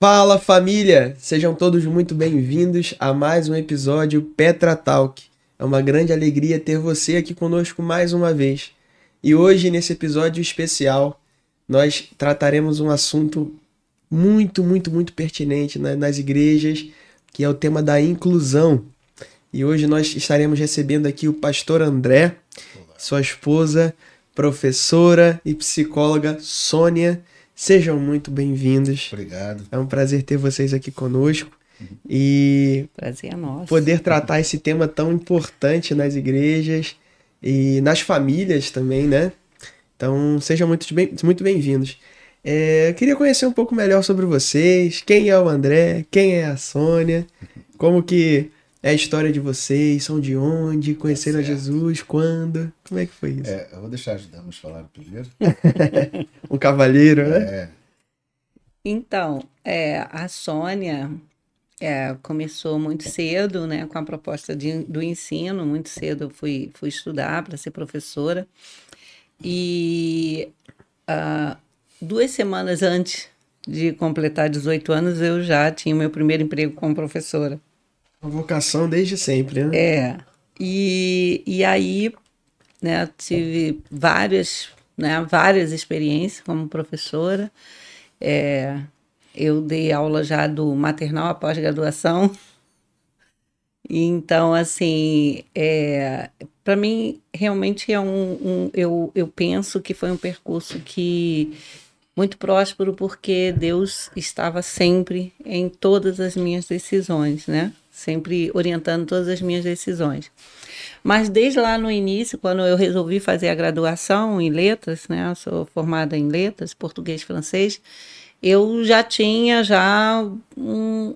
Fala família, sejam todos muito bem-vindos a mais um episódio Petra Talk. É uma grande alegria ter você aqui conosco mais uma vez. E hoje, nesse episódio especial, nós trataremos um assunto muito pertinente nas igrejas, que é o tema da inclusão. E hoje nós estaremos recebendo aqui o pastor André, sua esposa, professora e psicóloga Sônia. Sejam muito bem-vindos. Obrigado. É um prazer ter vocês aqui conosco e prazer é nosso. Poder tratar esse tema tão importante nas igrejas e nas famílias também, né? Então, sejam muito bem-vindos. Eu queria conhecer um pouco melhor sobre vocês, quem é o André, quem é a Sônia, como que é a história de vocês, são de onde, conheceram a Jesus, quando, como é que foi isso? Eu vou deixar as damas falar primeiro. Um cavalheiro, né? Então, a Sônia começou muito cedo, né, com a proposta do ensino. Muito cedo eu fui estudar para ser professora. E 2 semanas antes de completar 18 anos, eu já tinha meu primeiro emprego como professora. Uma vocação desde sempre, né? E aí, né, tive várias experiências como professora. Eu dei aula já do maternal à pós-graduação. Então, assim, para mim, realmente eu penso que foi um percurso muito próspero, porque Deus estava sempre em todas as minhas decisões, né? Sempre orientando todas as minhas decisões. Mas desde lá no início, quando eu resolvi fazer a graduação em letras, né? Eu sou formada em letras, português e francês, eu já tinha um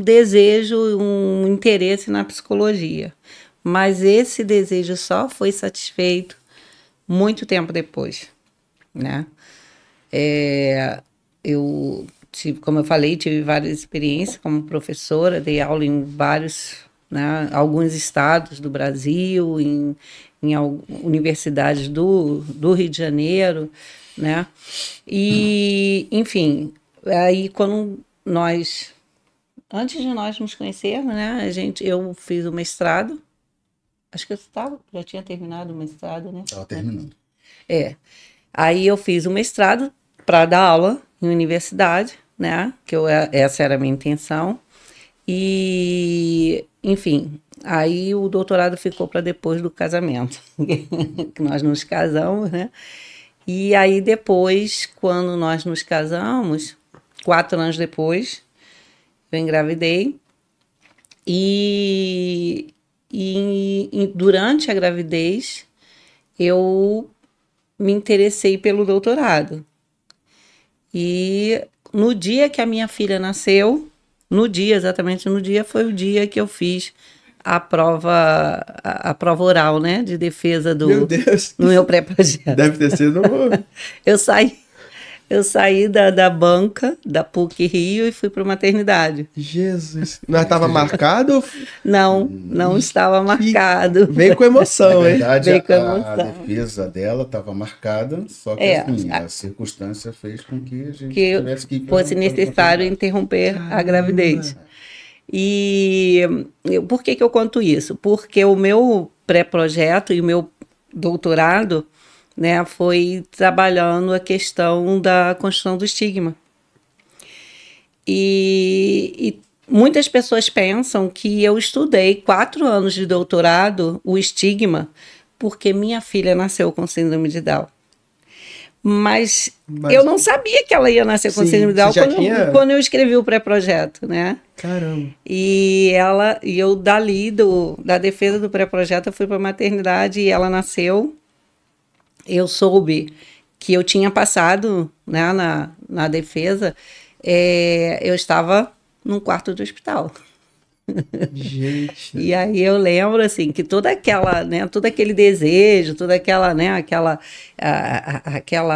desejo, um interesse na psicologia. Mas esse desejo só foi satisfeito muito tempo depois, né? Como eu falei, tive várias experiências como professora, dei aula em alguns estados do Brasil, em universidades do Rio de Janeiro, né? E, enfim, aí antes de nós nos conhecermos, né, eu fiz o mestrado, acho que já tinha terminado o mestrado, né? Estava terminando. Aí eu fiz o mestrado para dar aula em universidade, né? Essa era a minha intenção. E, enfim, aí o doutorado ficou para depois do casamento, que nós nos casamos, né? E aí depois, quando nós nos casamos, 4 anos depois, eu engravidei. E durante a gravidez, eu me interessei pelo doutorado. E no dia que a minha filha nasceu, exatamente no dia, foi o dia que eu fiz a prova oral, né, de defesa do meu pré-projeto. Deve ter sido Eu saí da banca da PUC Rio e fui para a maternidade. Jesus. Não estava marcado? Não estava marcado. Veio com emoção, hein? Na verdade, a defesa dela estava marcada, só que assim, a circunstância fez com que a gente tivesse que fosse necessário interromper a gravidez. E por que eu conto isso? Porque o meu pré-projeto e o meu doutorado, né, foi trabalhando a questão da construção do estigma. E muitas pessoas pensam que eu estudei 4 anos de doutorado, o estigma, porque minha filha nasceu com síndrome de Down. Mas eu não sabia que ela ia nascer com síndrome de Down quando eu escrevi o pré-projeto, né? Caramba. E eu da defesa do pré-projeto, eu fui para a maternidade e ela nasceu. Eu soube que eu tinha passado, né, na defesa, eu estava num quarto do hospital. Gente. E aí eu lembro, assim, que todo aquele desejo, toda aquela, né, aquela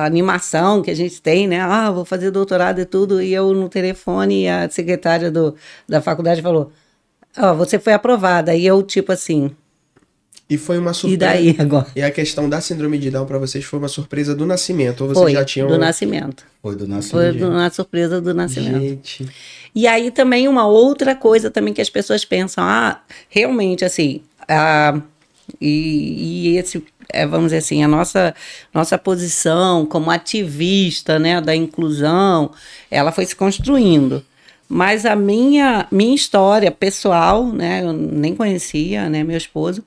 animação que a gente tem, né, vou fazer doutorado e tudo, e eu no telefone, e a secretária da faculdade falou, você foi aprovada, e eu tipo assim, E foi uma surpresa. E daí agora? E a questão da síndrome de Down para vocês foi uma surpresa do nascimento? Ou vocês já tinham... do nascimento. Foi do nascimento. Foi uma surpresa do nascimento. Gente. E aí também uma outra coisa também que as pessoas pensam, realmente assim, esse, vamos dizer assim, a nossa posição como ativista, né, da inclusão, ela foi se construindo. Mas a minha história pessoal, né, eu nem conhecia, né, meu esposo,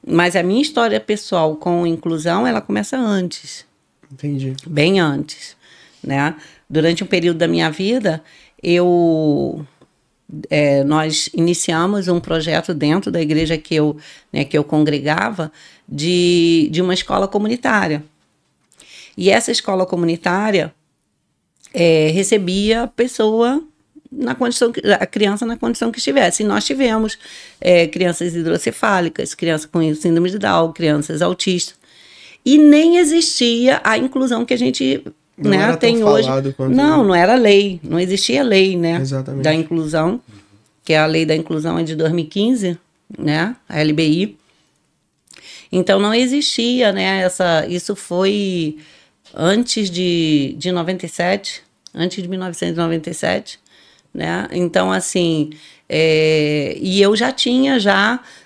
mas a minha história pessoal com inclusão, ela começa antes. Entendi. Bem antes, né? Durante um período da minha vida, nós iniciamos um projeto dentro da igreja que eu congregava de uma escola comunitária. E essa escola comunitária recebia a criança na condição que estivesse. E nós tivemos crianças hidrocefálicas, crianças com síndrome de Down, crianças autistas. E nem existia a inclusão que a gente tem hoje. Não era lei, não existia lei, né? Exatamente. Da inclusão, que a lei da inclusão é de 2015, né? A LBI. Então não existia, né? Isso foi antes de 97, antes de 1997. Né? Então, assim, e eu já tinha,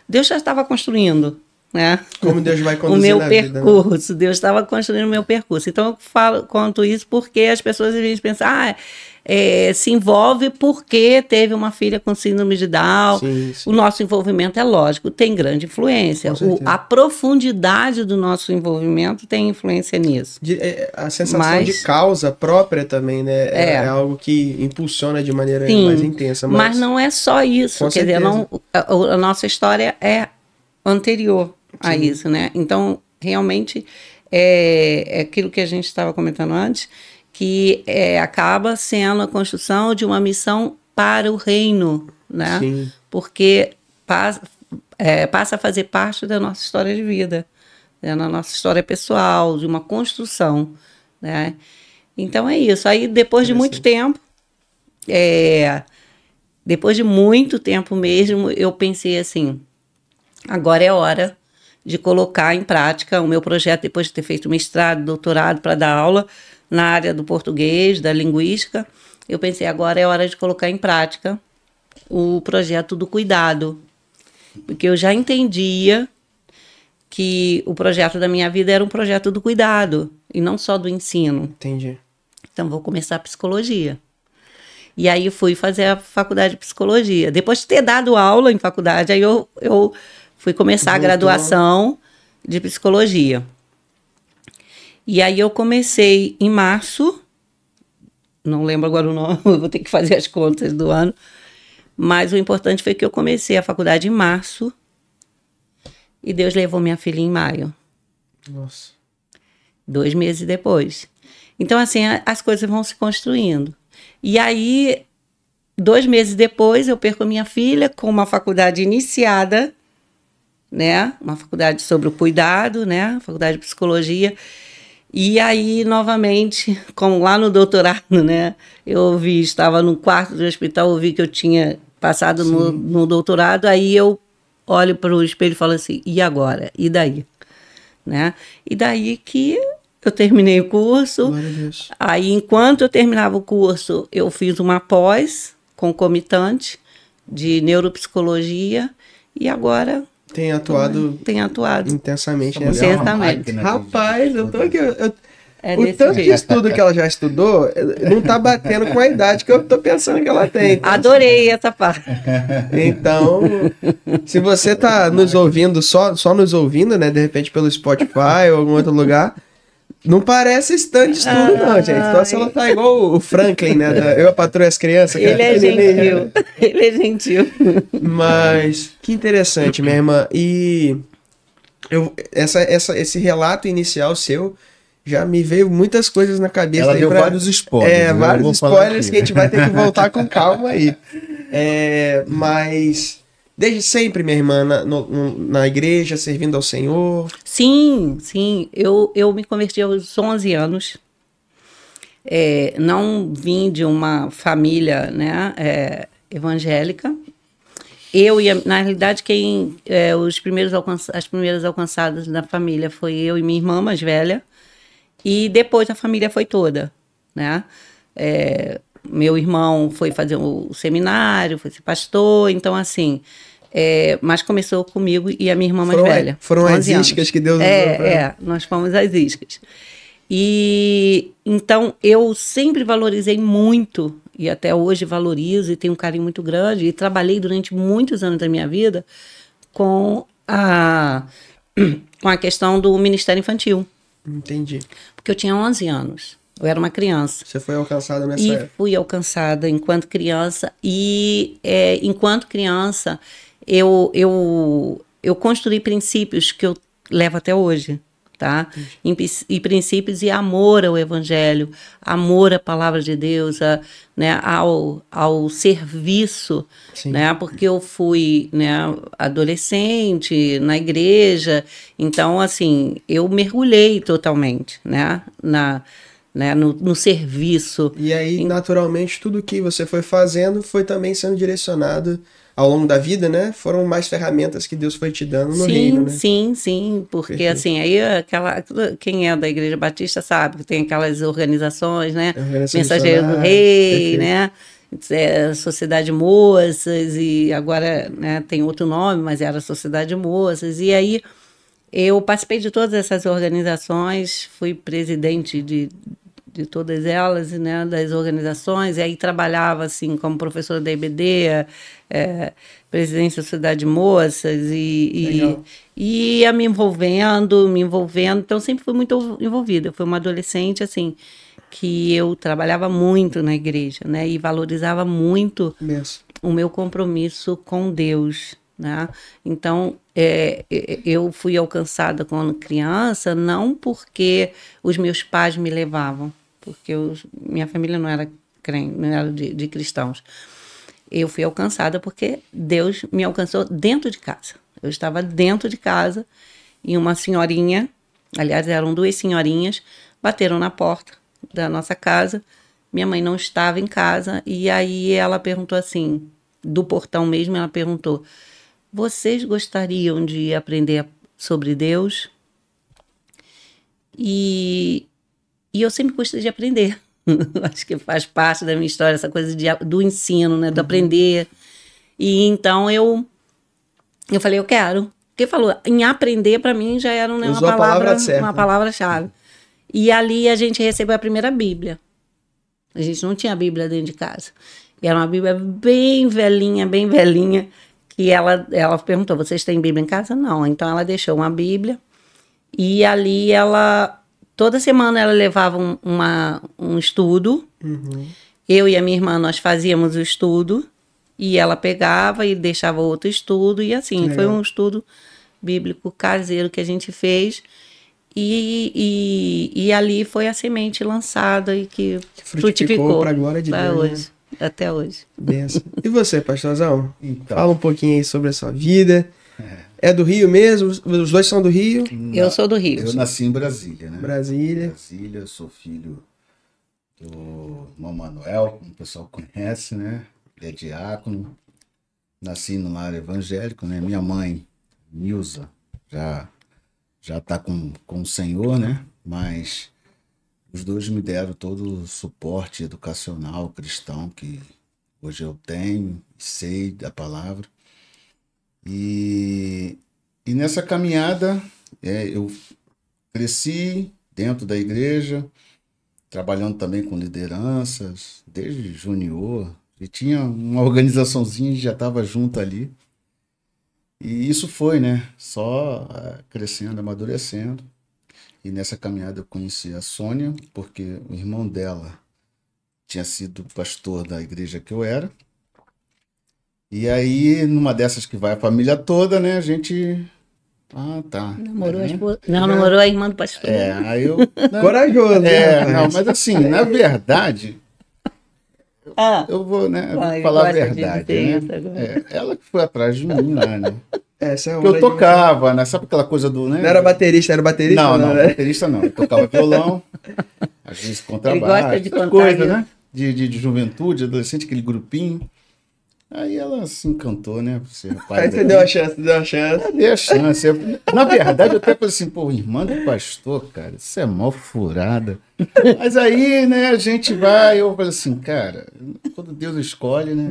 Deus já estava construindo, né? Como Deus vai conduzir o meu na percurso, vida, né? Deus estava construindo o meu percurso. Então, conto isso porque as pessoas às vezes pensam, se envolve porque teve uma filha com síndrome de Down. Sim. O nosso envolvimento, é lógico, tem grande influência. A profundidade do nosso envolvimento tem influência nisso. A sensação de causa própria também, né? É algo que impulsiona de maneira mais intensa. Mas não é só isso. Quer dizer, a nossa história é anterior a isso, né? Então, realmente, é aquilo que a gente estava comentando antes, que acaba sendo a construção de uma missão para o reino, né? Sim. Porque passa a fazer parte da nossa história de vida, né? Na nossa história pessoal, de uma construção, né? Então é isso. Aí depois de muito tempo, mesmo, eu pensei assim, agora é hora de colocar em prática o meu projeto, depois de ter feito mestrado, doutorado para dar aula na área do português, da linguística. Eu pensei, agora é hora de colocar em prática o projeto do cuidado, porque eu já entendia que o projeto da minha vida era um projeto do cuidado, e não só do ensino. Entendi. Então, vou começar a psicologia. E aí, fui fazer a faculdade de psicologia. Depois de ter dado aula em faculdade, aí eu fui começar a graduação de psicologia. E aí eu comecei em março, não lembro agora o nome, vou ter que fazer as contas do ano, mas o importante foi que eu comecei a faculdade em março e Deus levou minha filha em maio. Nossa. 2 meses depois. Então, assim, as coisas vão se construindo. E aí, 2 meses depois, eu perco a minha filha com uma faculdade iniciada, né? Uma faculdade sobre o cuidado, né? Faculdade de psicologia. E aí, novamente, como lá no doutorado, né? Eu estava no quarto do hospital, ouvi que eu tinha passado no doutorado, aí eu olho para o espelho e falo assim, e agora? E daí? Né? E daí que eu terminei o curso. Glória a Deus. Aí, enquanto eu terminava o curso, eu fiz uma pós concomitante de neuropsicologia e agora... Tem atuado intensamente. Rapaz, eu tô aqui. O tanto de estudo que ela já estudou não tá batendo com a idade que eu tô pensando que ela tem. Então, adorei essa parte. Então, se você tá nos ouvindo, só nos ouvindo, né? De repente pelo Spotify ou algum outro lugar, não parece stand de estudo, não, gente. Então, se ela tá igual o Franklin, né? Eu, a Patroa e as Crianças. Ele é gentil. Ele é gentil. Mas, que interessante, minha irmã. E esse relato inicial seu já me veio muitas coisas na cabeça. Ela deu vários spoilers. Vários spoilers que a gente vai ter que voltar com calma aí. Mas... Desde sempre, minha irmã, na igreja, servindo ao Senhor? Sim. Eu me converti aos 11 anos. Não vim de uma família, né, evangélica. na realidade, as primeiras alcançadas da família foi eu e minha irmã mais velha, e depois a família foi toda, né? Meu irmão foi fazer o seminário, foi ser pastor, então assim, mas começou comigo e a minha irmã mais velha. Foram as iscas que Deus usou pra... nós fomos as iscas. E então eu sempre valorizei muito, e até hoje valorizo e tenho um carinho muito grande, e trabalhei durante muitos anos da minha vida com a questão do Ministério Infantil. Entendi. Porque eu tinha 11 anos, eu era uma criança. Você foi alcançada nessa época? E fui alcançada enquanto criança, e enquanto criança eu construí princípios que eu levo até hoje. Tá? E princípios e amor ao Evangelho, amor à palavra de Deus, né, ao serviço, né, porque eu fui, né, adolescente na igreja, então assim eu mergulhei totalmente, né, no serviço. E aí, naturalmente, tudo que você foi fazendo foi também sendo direcionado ao longo da vida, né? Foram mais ferramentas que Deus foi te dando no reino, né? Sim, porque perfeito. Assim, aí quem é da Igreja Batista sabe que tem aquelas organizações, né? Mensageiros do Rei, perfeito. Né? Sociedade de Moças, e agora, né, tem outro nome, mas era Sociedade de Moças, e aí eu participei de todas essas organizações, fui presidente de todas elas, né, das organizações, e aí trabalhava assim como professora da IBD, presidente da Sociedade de Moças, e ia me envolvendo, então sempre fui muito envolvida. Eu fui uma adolescente assim, que eu trabalhava muito na igreja, né, e valorizava muito o meu compromisso com Deus, né? Então, eu fui alcançada quando criança, não porque os meus pais me levavam, porque minha família não era crente, não era de cristãos. Eu fui alcançada porque Deus me alcançou dentro de casa. Eu estava dentro de casa e uma senhorinha, aliás, eram 2 senhorinhas, bateram na porta da nossa casa. Minha mãe não estava em casa e aí ela perguntou assim, do portão mesmo, ela perguntou: vocês gostariam de aprender sobre Deus? E eu sempre gostei de aprender. Acho que faz parte da minha história, essa coisa do ensino, né? Do aprender. E então eu falei, eu quero. Porque falou, em aprender, para mim, já era uma palavra-chave. E ali a gente recebeu a primeira Bíblia. A gente não tinha Bíblia dentro de casa. E era uma Bíblia bem velhinha, que ela perguntou, vocês têm Bíblia em casa? Não. Então ela deixou uma Bíblia e ali toda semana ela levava um estudo. Uhum. Eu e a minha irmã, nós fazíamos o estudo e ela pegava e deixava outro estudo e assim, foi um estudo bíblico caseiro que a gente fez e ali foi a semente lançada e que frutificou para a glória de Deus. Hoje. Né? Até hoje. Benção. E você, pastorzão? Então, fala um pouquinho aí sobre a sua vida. É do Rio mesmo? Os dois são do Rio? Eu sou do Rio. Eu nasci em Brasília, né? Brasília, sou filho do irmão Manuel, como o pessoal conhece, né? Ele é diácono. Nasci no lar evangélico, né? Minha mãe, Nilza, já está com o Senhor, né? Mas os dois me deram todo o suporte educacional cristão que hoje eu tenho, sei da palavra. E nessa caminhada, eu cresci dentro da igreja, trabalhando também com lideranças, desde junior. E tinha uma organizaçãozinha que já estava junto ali. E isso foi, né? Só crescendo, amadurecendo. E nessa caminhada eu conheci a Sônia, porque o irmão dela tinha sido pastor da igreja que eu era. E aí, numa dessas que vai a família toda, né, a gente... tá. Namorou a esposa. Não, namorou a irmã do pastor. Aí eu... Né? Corajoso, né? Não, mas assim, na verdade... eu vou, né, falar a verdade, né? Ela que foi atrás de mim lá, né? Porque eu tocava, né? Sabe aquela coisa do... Né? Não era baterista, era baterista? Não, né? Baterista não. Eu tocava violão, às vezes contrabaixo, gosta de contar coisa, né? De juventude, adolescente, aquele grupinho. Aí ela se encantou, né? Por ser pai Aí você daqui. deu a chance, deu a chance. Eu dei a chance. Na verdade, eu até falei assim, pô, irmã do pastor, cara, isso é mó furada. Mas aí, né, a gente vai, eu falei assim, cara, quando Deus escolhe, né,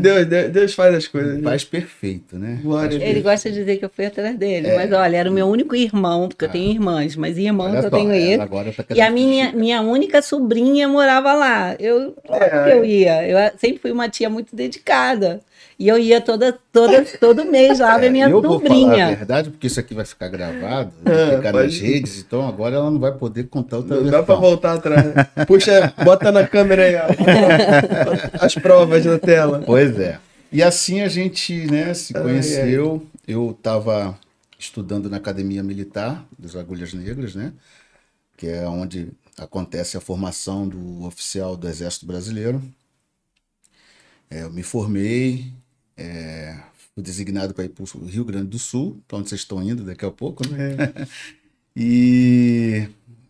Deus faz as coisas. Né? faz perfeito, né? Glória Faz a Ele Deus. gosta de dizer que eu fui atrás dele, mas olha, era o meu único irmão, porque eu tenho irmãs, mas irmãos Olha eu só, tenho ela esse. agora tá E a querendo minha única sobrinha morava lá. Claro que eu ia. Eu sempre fui uma tia muito dedicada. E eu ia todo mês lá ver minha eu vou falar a sobrinha. verdade, porque isso aqui vai ficar gravado, vai ficar nas Pode. redes, então agora ela não vai poder contar outra Não dá pra versão. voltar atrás. Né? Puxa, bota na câmera aí, ó. As provas na tela. Pois é. E assim a gente, né, se Ai, conheceu. Eu estava estudando na Academia Militar dos Agulhas Negras, né, que é onde acontece a formação do oficial do Exército Brasileiro. Eu me formei, fui designado para ir para o Rio Grande do Sul, para onde vocês estão indo daqui a pouco, né? É.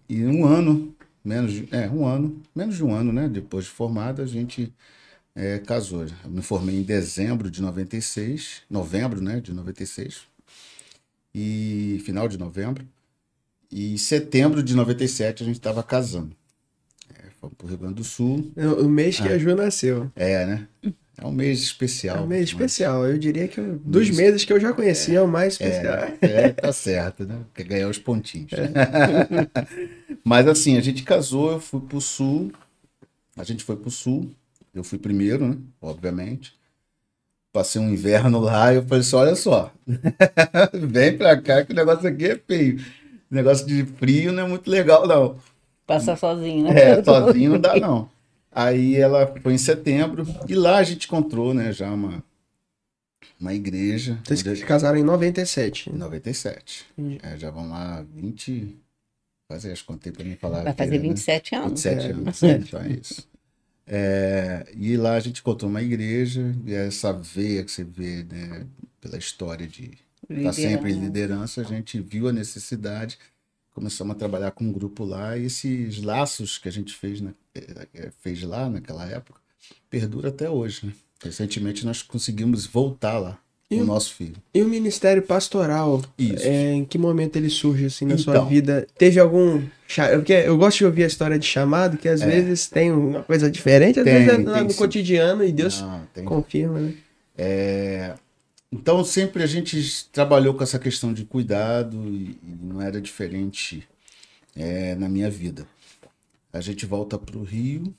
E um ano, menos de um ano, né, depois de formado, a gente casou. Eu me formei em dezembro de 96, novembro, né, de 96, e final de novembro. E em setembro de 97 a gente estava casando. Fomos para o Rio Grande do Sul. O mês que a Ju nasceu. Né? É um mês especial. É um mês mas- especial. Eu diria que dos meses que eu já conhecia, é o mais especial. Tá certo, né? Quer ganhar os pontinhos. Mas assim, a gente casou, eu fui pro sul. A gente foi pro sul. Eu fui primeiro, né? Obviamente. Passei um inverno lá e eu falei assim, olha só. Vem pra cá que o negócio aqui é feio. O negócio de frio não é muito legal, não. Passar sozinho, né? Sozinho não dá, não. Aí ela foi em setembro e lá a gente encontrou, né, já uma igreja. Vocês onde a se casaram em 97. Em 97. Entendi. Já vão lá 20. Quase as contei para não falar. Vai fazer 27 anos. 27 anos. Então é isso. E lá a gente encontrou uma igreja, e essa veia que você vê, né, pela história de estar sempre em liderança, a gente viu a necessidade, começamos a trabalhar com um grupo lá, e esses laços que a gente fez lá naquela época, perdura até hoje, né? Recentemente nós conseguimos voltar lá com o nosso filho. E o ministério pastoral, Isso. em que momento ele surge assim na sua Então. vida? Teve algum... Porque eu gosto de ouvir a história de chamado, que às vezes tem uma coisa diferente, às vezes é no sim. cotidiano e Deus Não, tem. confirma, né? Então, sempre a gente trabalhou com essa questão de cuidado e não era diferente na minha vida. A gente volta para o Rio,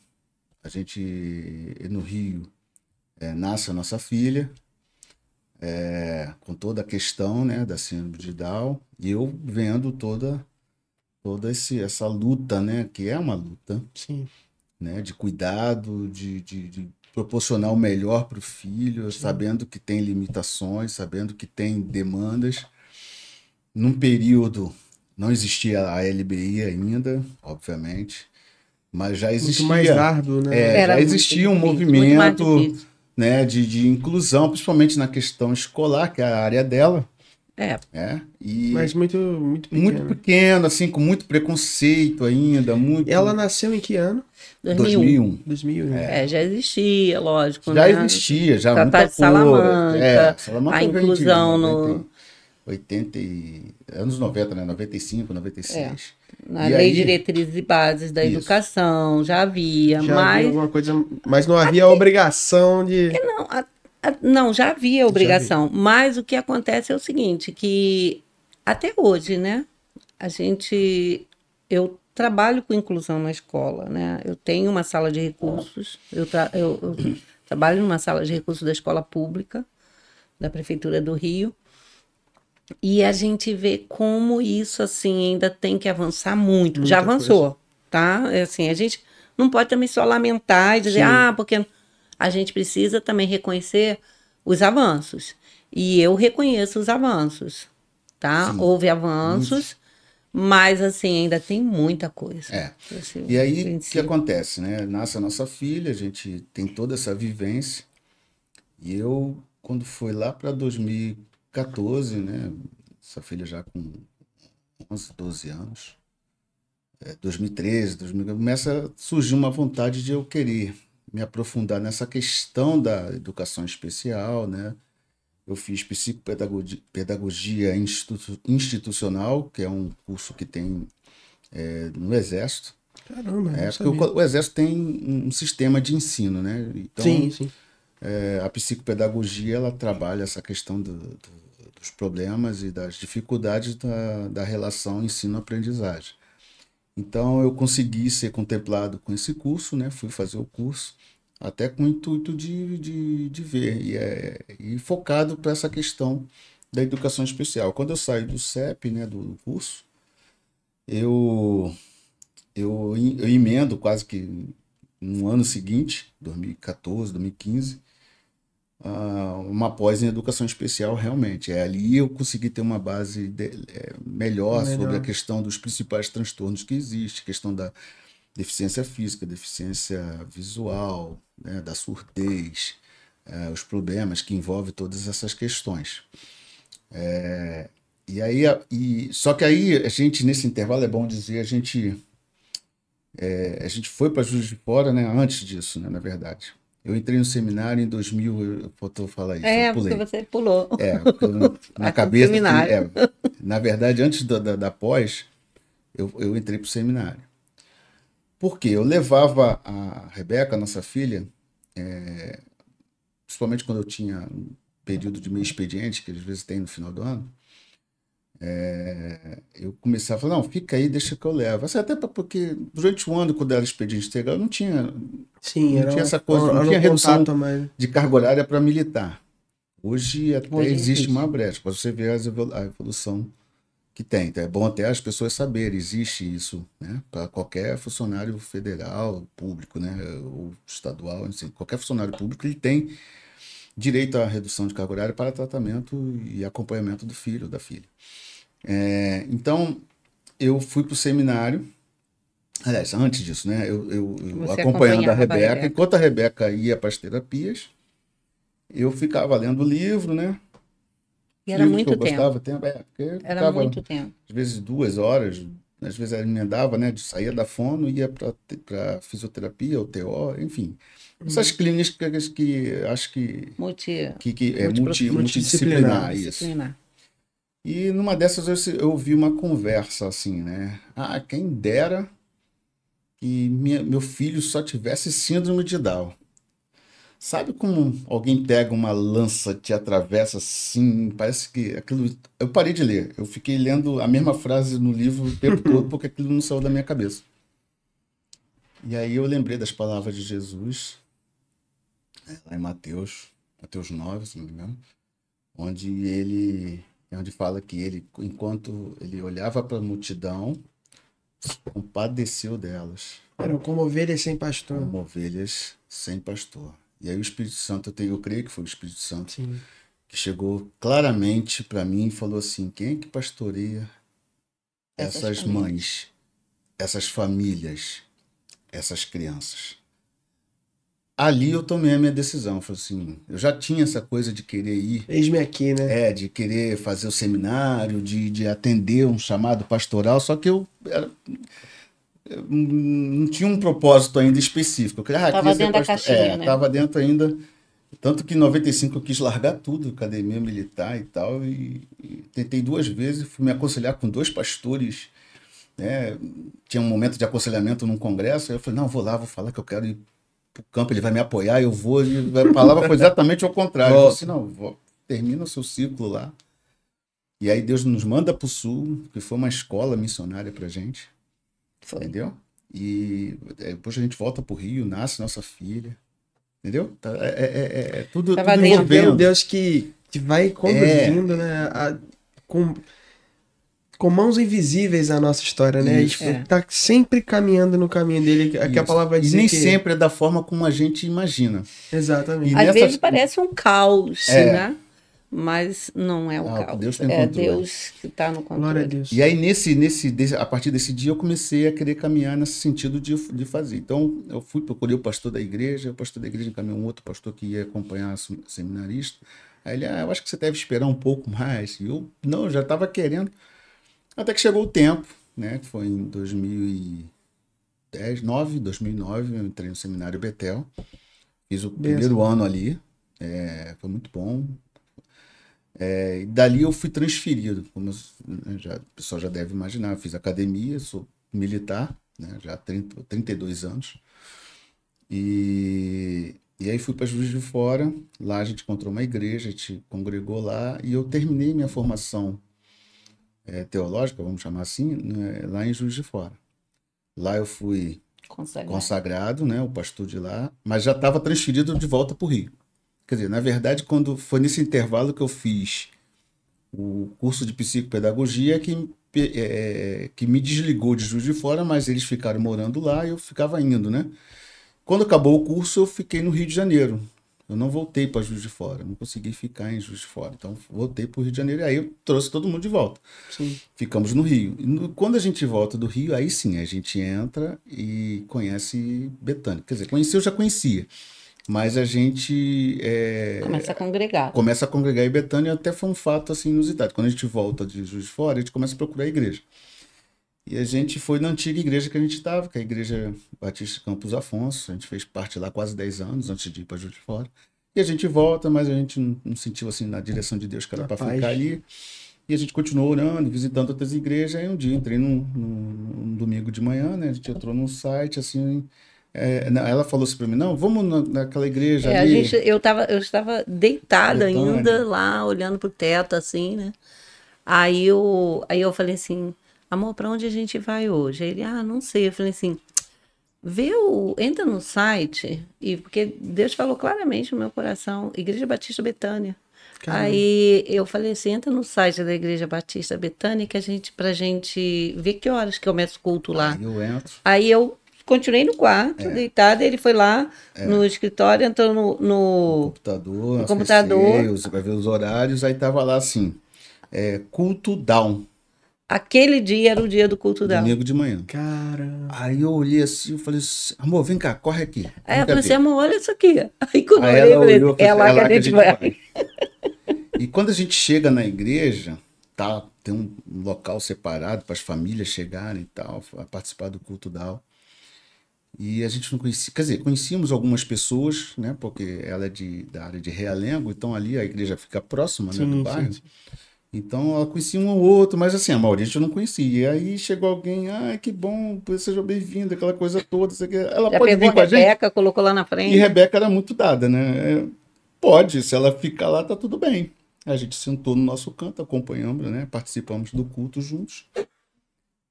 no Rio nasce a nossa filha, com toda a questão, né, da síndrome de Down, e eu vendo toda essa luta, né, que é uma luta, Sim. né, de cuidado, de proporcionar o melhor para o filho, sabendo que tem limitações, sabendo que tem demandas. Num período, não existia a LBI ainda, obviamente, mas já existia... Muito mais árduo, né? já existia um movimento, né, de inclusão, principalmente na questão escolar, que é a área dela. Mas muito pequeno. Muito pequeno, assim, com muito preconceito ainda, muito... Ela nasceu em que ano? 2001. 2001. Já existia, lógico. Já né? existia, já Tratar muita de Salamanca, Salamanca a vem de inclusão 80 anos 90, né? 95, 96. na E Lei aí- de Diretrizes e Bases da Isso. Educação, já havia, Já havia mas... alguma coisa, mas não havia a obrigação de... Não, já havia obrigação, mas o que acontece é o seguinte, que até hoje, né, eu trabalho com inclusão na escola, né, eu tenho uma sala de recursos, eu trabalho numa sala de recursos da escola pública, da Prefeitura do Rio, e a gente vê como isso, assim, ainda tem que avançar muito, Muita já avançou, tá, assim, a gente não pode também só lamentar e dizer, Sim. porque... A gente precisa também reconhecer os avanços. E eu reconheço os avanços, tá? Sim. Houve avanços, mas, assim, ainda tem muita coisa. Assim, E aí, em o si. que acontece, né? Nasce a nossa filha, a gente tem toda essa vivência. E eu, quando foi lá para 2014, né? Essa filha já com 11, 12 anos. 2013, começa a surgir uma vontade de eu querer me aprofundar nessa questão da educação especial, né? Eu fiz psicopedagogia institucional, que é um curso que tem no Exército. Caramba, não Porque sabia. o Exército tem um sistema de ensino, né? Então, Sim. a psicopedagogia, ela trabalha essa questão dos problemas e das dificuldades da relação ensino-aprendizagem. Então, eu consegui ser contemplado com esse curso, né? Fui fazer o curso, até com o intuito de ver, e focado para essa questão da educação especial. Quando eu saí do CEP, né, do curso, eu emendo quase que no ano seguinte, 2014, 2015, uma pós em educação especial realmente. Ali eu consegui ter uma base melhor sobre a questão dos principais transtornos que existem, questão da deficiência física, deficiência visual, né, da surdez, os problemas que envolvem todas essas questões. Só que aí a gente, nesse intervalo, é bom dizer, a gente foi para Juiz de Fora, né, antes disso, né, na verdade. Eu entrei no seminário em 2000, faltou falar isso, eu pulei. Porque você pulou. Porque na cabeça, na verdade, antes da pós, eu entrei para o seminário. Por quê? Eu levava a Rebeca, nossa filha, principalmente quando eu tinha um período de meio expediente, que às vezes tem no final do ano, eu começava a falar, não, fica aí, deixa que eu levo. Assim, até porque durante o ano, quando era expediente integral, não tinha essa coisa, não tinha redução de carga horária para militar. Hoje até existe uma brecha, para você ver a evolução que tem. Então, é bom até as pessoas saberem, existe isso, né? Para qualquer funcionário federal, público, né? Ou estadual, assim, qualquer funcionário público, ele tem direito à redução de carga horária para tratamento e acompanhamento do filho ou da filha. Então, eu fui para o seminário. Aliás, antes disso, né? Eu acompanhando a Rebeca. Enquanto a Rebeca ia para as terapias, eu ficava lendo o livro, né? E era muito tempo. Gostava, era muito tempo. Às vezes 2 horas, às vezes ela emendava, né? Saía da fono, ia para fisioterapia, ou TO, enfim. Essas clínicas que acho que é multidisciplinar, isso. E numa dessas eu ouvi uma conversa assim, né? Quem dera que meu filho só tivesse síndrome de Down. Sabe como alguém pega uma lança, te atravessa assim, parece que aquilo... Eu parei de ler, eu fiquei lendo a mesma frase no livro o tempo todo, porque aquilo não saiu da minha cabeça. E aí eu lembrei das palavras de Jesus, lá em Mateus 9, se não me engano, onde fala que ele, enquanto ele olhava para a multidão, se compadeceu delas. Eram como ovelhas sem pastor. Como ovelhas sem pastor. E aí o Espírito Santo, eu creio que foi o Espírito Santo, Sim, que chegou claramente para mim e falou assim, quem é que pastoreia essas mães, essas famílias, essas crianças? Ali eu tomei a minha decisão, falei assim, eu já tinha essa coisa de querer ir... Eis-me aqui, né? De querer fazer o seminário, de atender um chamado pastoral, só que eu não tinha um propósito ainda específico. Estava dentro da caixinha, né? Estava dentro ainda. Tanto que em 95 eu quis largar tudo, academia militar e tal, e tentei 2 vezes, fui me aconselhar com 2 pastores, né? Tinha um momento de aconselhamento num congresso, aí eu falei, não, vou lá, vou falar que eu quero ir para o campo, ele vai me apoiar, eu vou, e a palavra foi exatamente ao contrário. Eu falei assim, não, termina o seu ciclo lá. E aí Deus nos manda para o Sul, que foi uma escola missionária para gente. Foi. Entendeu? E depois a gente volta pro Rio, nasce nossa filha. Entendeu? Tudo envolvendo. Deus que vai conduzindo, né? Com mãos invisíveis a nossa história, né? A gente tá sempre caminhando no caminho dele, que a palavra vai dizer. E nem sempre é da forma como a gente imagina. Exatamente. Às vezes parece um caos, né? Mas não é o caos. Deus tem controle. Deus que está no controle. Glória a Deus. E aí, a partir desse dia, eu comecei a querer caminhar nesse sentido de fazer. Então, eu procurei o pastor da igreja encaminhou um outro pastor que ia acompanhar o seminarista. Aí ele, eu acho que você deve esperar um pouco mais. E eu já estava querendo. Até que chegou o tempo, né? Que foi em 2009, eu entrei no seminário Betel. Fiz o primeiro ano ali, foi muito bom. E dali eu fui transferido, como o pessoal já deve imaginar, eu fiz academia, sou militar, né, já há 32 anos. E aí fui para Juiz de Fora, lá a gente encontrou uma igreja, a gente congregou lá, e eu terminei minha formação teológica, vamos chamar assim, né, lá em Juiz de Fora. Lá eu fui consagrado, né, o pastor de lá, mas já estava transferido de volta para o Rio. Quer dizer, na verdade, quando foi nesse intervalo que eu fiz o curso de psicopedagogia que me desligou de Juiz de Fora, mas eles ficaram morando lá e eu ficava indo, né? Quando acabou o curso, eu fiquei no Rio de Janeiro. Eu não voltei para Juiz de Fora, não consegui ficar em Juiz de Fora. Então, voltei para o Rio de Janeiro e aí eu trouxe todo mundo de volta. Sim. Ficamos no Rio. Quando a gente volta do Rio, aí sim, a gente entra e conhece Betânia. Quer dizer, eu já conhecia. Mas a gente começa a congregar em Betânia, até foi um fato assim inusitado. Quando a gente volta de Juiz de Fora, a gente começa a procurar a igreja. E a gente foi na antiga igreja que a gente estava, que é a Igreja Batista Campos Afonso. A gente fez parte lá quase 10 anos antes de ir para Juiz de Fora. E a gente volta, mas a gente não sentiu assim na direção de Deus que era para ficar ali. E a gente continuou orando, visitando outras igrejas. Aí um dia entrei num domingo de manhã, né? A gente entrou num site assim. Ela falou assim para mim, não, vamos naquela igreja ali. Eu estava deitada ainda lá, olhando pro teto, assim, né? Aí eu falei assim, amor, para onde a gente vai hoje? Aí ele, não sei. Eu falei assim, entra no site, porque Deus falou claramente no meu coração, Igreja Batista Betânia. Caramba. Aí eu falei assim, entra no site da Igreja Batista Betânia pra gente ver que horas que começa o culto lá. Aí eu entro. Aí eu continuei no quarto, deitada, ele foi lá no escritório, entrou no computador. Você vai ver os horários, aí tava lá assim, culto down. Aquele dia era o dia do culto down. Domingo de manhã. Caramba. Aí eu olhei assim, eu falei assim, amor, vem cá, corre aqui. Aí eu falei assim, amor, olha isso aqui. Aí quando aí eu olhei, falei, é lá que a gente vai. E quando a gente chega na igreja, tem um local separado para as famílias chegarem e tal, participar do culto down. E a gente não conhecia, quer dizer, conhecíamos algumas pessoas, né? Porque ela é da área de Realengo, então ali a igreja fica próxima, né, do bairro. Sim. Então ela conhecia um ou outro, mas assim, a maioria a gente não conhecia. E aí chegou alguém, que bom, seja bem-vindo, aquela coisa toda. Ela já pode vir com a gente? Rebeca, colocou lá na frente. E Rebeca era muito dada, né? Pode, se ela ficar lá, tá tudo bem. A gente sentou no nosso canto, acompanhamos, né? Participamos do culto juntos.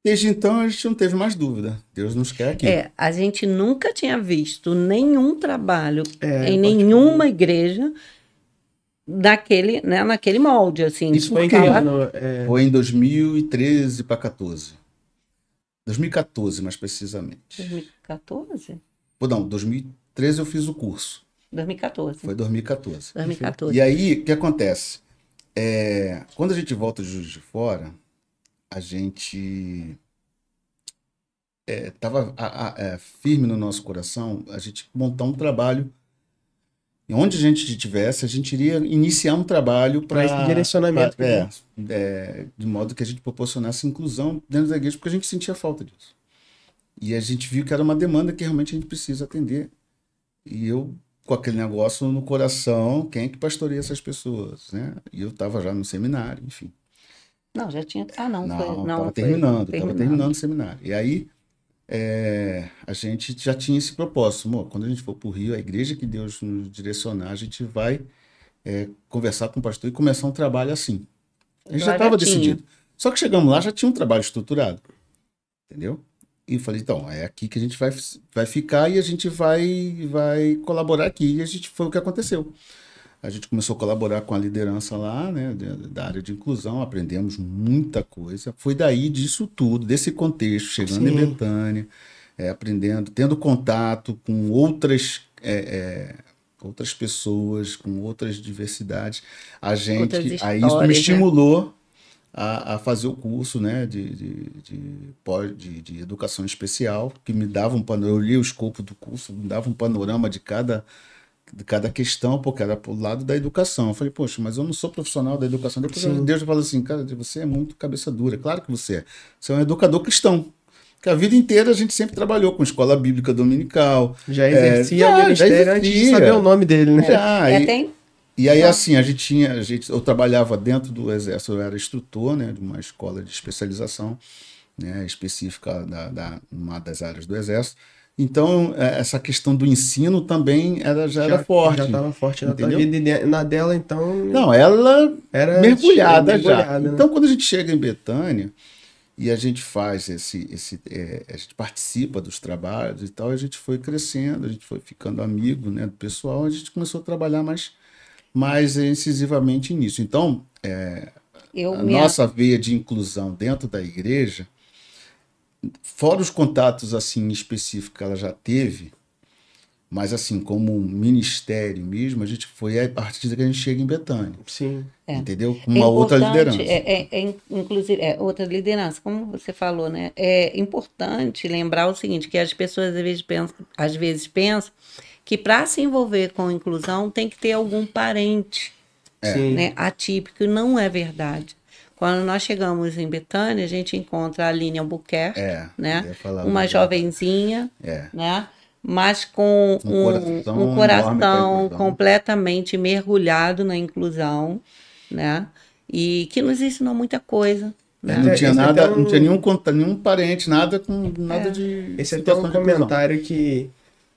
Desde então a gente não teve mais dúvida. Deus nos quer aqui. A gente nunca tinha visto nenhum trabalho em nenhuma igreja naquele molde, assim. Isso foi Foi em 2013 para 14. 2014, mais precisamente. 2014? Não, 2013 eu fiz o curso. 2014. Foi 2014. 2014. E aí, o que acontece? Quando a gente volta de Juiz de Fora, a gente estava firme no nosso coração a gente montar um trabalho. E onde a gente estivesse, a gente iria iniciar um trabalho para esse direcionamento. De modo que a gente proporcionasse inclusão dentro da igreja, porque a gente sentia falta disso. E a gente viu que era uma demanda que realmente a gente precisa atender. E eu, com aquele negócio no coração, quem é que pastoreia essas pessoas, né? E eu estava já no seminário, enfim. Não, já tinha... Estava terminando o seminário. E aí, a gente já tinha esse propósito. Quando a gente for para o Rio, a igreja que Deus nos direcionar, a gente vai conversar com o pastor e começar um trabalho assim. A gente já estava decidido. Só que chegamos lá, já tinha um trabalho estruturado. Entendeu? E eu falei, então, é aqui que a gente vai ficar e a gente vai colaborar aqui. E foi o que aconteceu. A gente começou a colaborar com a liderança lá, né, da área de inclusão, aprendemos muita coisa. Foi daí disso tudo, desse contexto, chegando em Betânia, aprendendo, tendo contato com outras pessoas, com outras diversidades. Isso me estimulou a fazer o curso, né, de educação especial, que me dava um panorama, eu li o escopo do curso, me dava um panorama de cada questão, porque era pro lado da educação. Eu falei, poxa, mas eu não sou profissional da educação. Depois Deus falou assim, cara, você é muito cabeça dura. Claro que você é. Você é um educador cristão. Porque a vida inteira a gente sempre trabalhou com escola bíblica dominical. Já exercia o ministério antes de saber o nome dele, né? E aí, assim, eu trabalhava dentro do Exército, eu era instrutor, né, de uma escola de especialização, né, específica uma das áreas do Exército. Então, essa questão do ensino também já era forte. Já estava forte na tua vida e na dela, então... Não, ela era mergulhada já. Né? Então, quando a gente chega em Betânia e a gente faz a gente participa dos trabalhos e tal, a gente foi crescendo, a gente foi ficando amigo, né, do pessoal, a gente começou a trabalhar mais incisivamente nisso. Então, nossa veia de inclusão dentro da igreja, fora os contatos assim específicos que ela já teve, mas assim, como um ministério mesmo, a gente foi a partir que a gente chega em Betânia. Sim. Entendeu? Com uma outra liderança. Inclusive, outra liderança, como você falou, né? É importante lembrar o seguinte, que as pessoas às vezes pensam que para se envolver com inclusão tem que ter algum parente, né, atípico. Não é verdade. Quando nós chegamos em Betânia, a gente encontra a Aline Albuquerque, né, uma jovenzinha, né, mas com um coração completamente mergulhado na inclusão, né, e que nos ensinou muita coisa. Né? Não tinha nada, não tinha nenhum parente, nada de... Esse é até um comentário que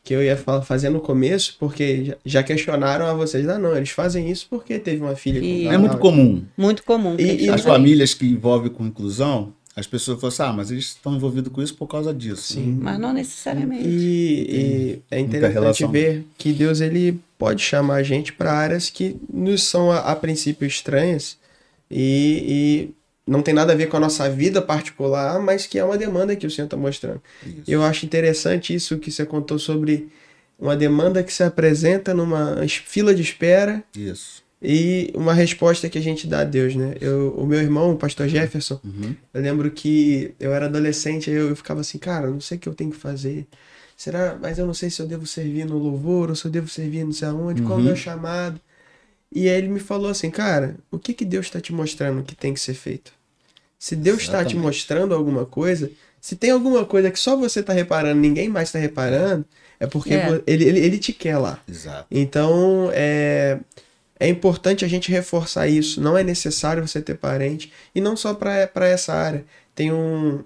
eu ia fazer no começo, porque já questionaram a vocês, não, eles fazem isso porque teve uma filha com Down. É muito comum. Muito comum. E as famílias que envolvem com inclusão, as pessoas falam assim, mas eles estão envolvidos com isso por causa disso. Sim, mas não necessariamente. E é interessante ver que Deus ele pode chamar a gente para áreas que nos são a princípio estranhas e não tem nada a ver com a nossa vida particular, mas que é uma demanda que o Senhor está mostrando. Isso. Eu acho interessante isso que você contou sobre uma demanda que se apresenta numa fila de espera. Isso. E uma resposta que a gente dá a Deus, né? O meu irmão, o pastor Jefferson, eu lembro que eu era adolescente, eu ficava assim, cara, não sei o que eu tenho que fazer. Mas eu não sei se eu devo servir no louvor, ou se eu devo servir não sei aonde, qual é o meu chamado. E aí ele me falou assim, cara, o que Deus está te mostrando que tem que ser feito? Se Deus está te mostrando alguma coisa, se tem alguma coisa que só você está reparando, ninguém mais está reparando, é porque ele te quer lá. Exato. Então, é importante a gente reforçar isso. Não é necessário você ter parente, e não só para essa área. Tem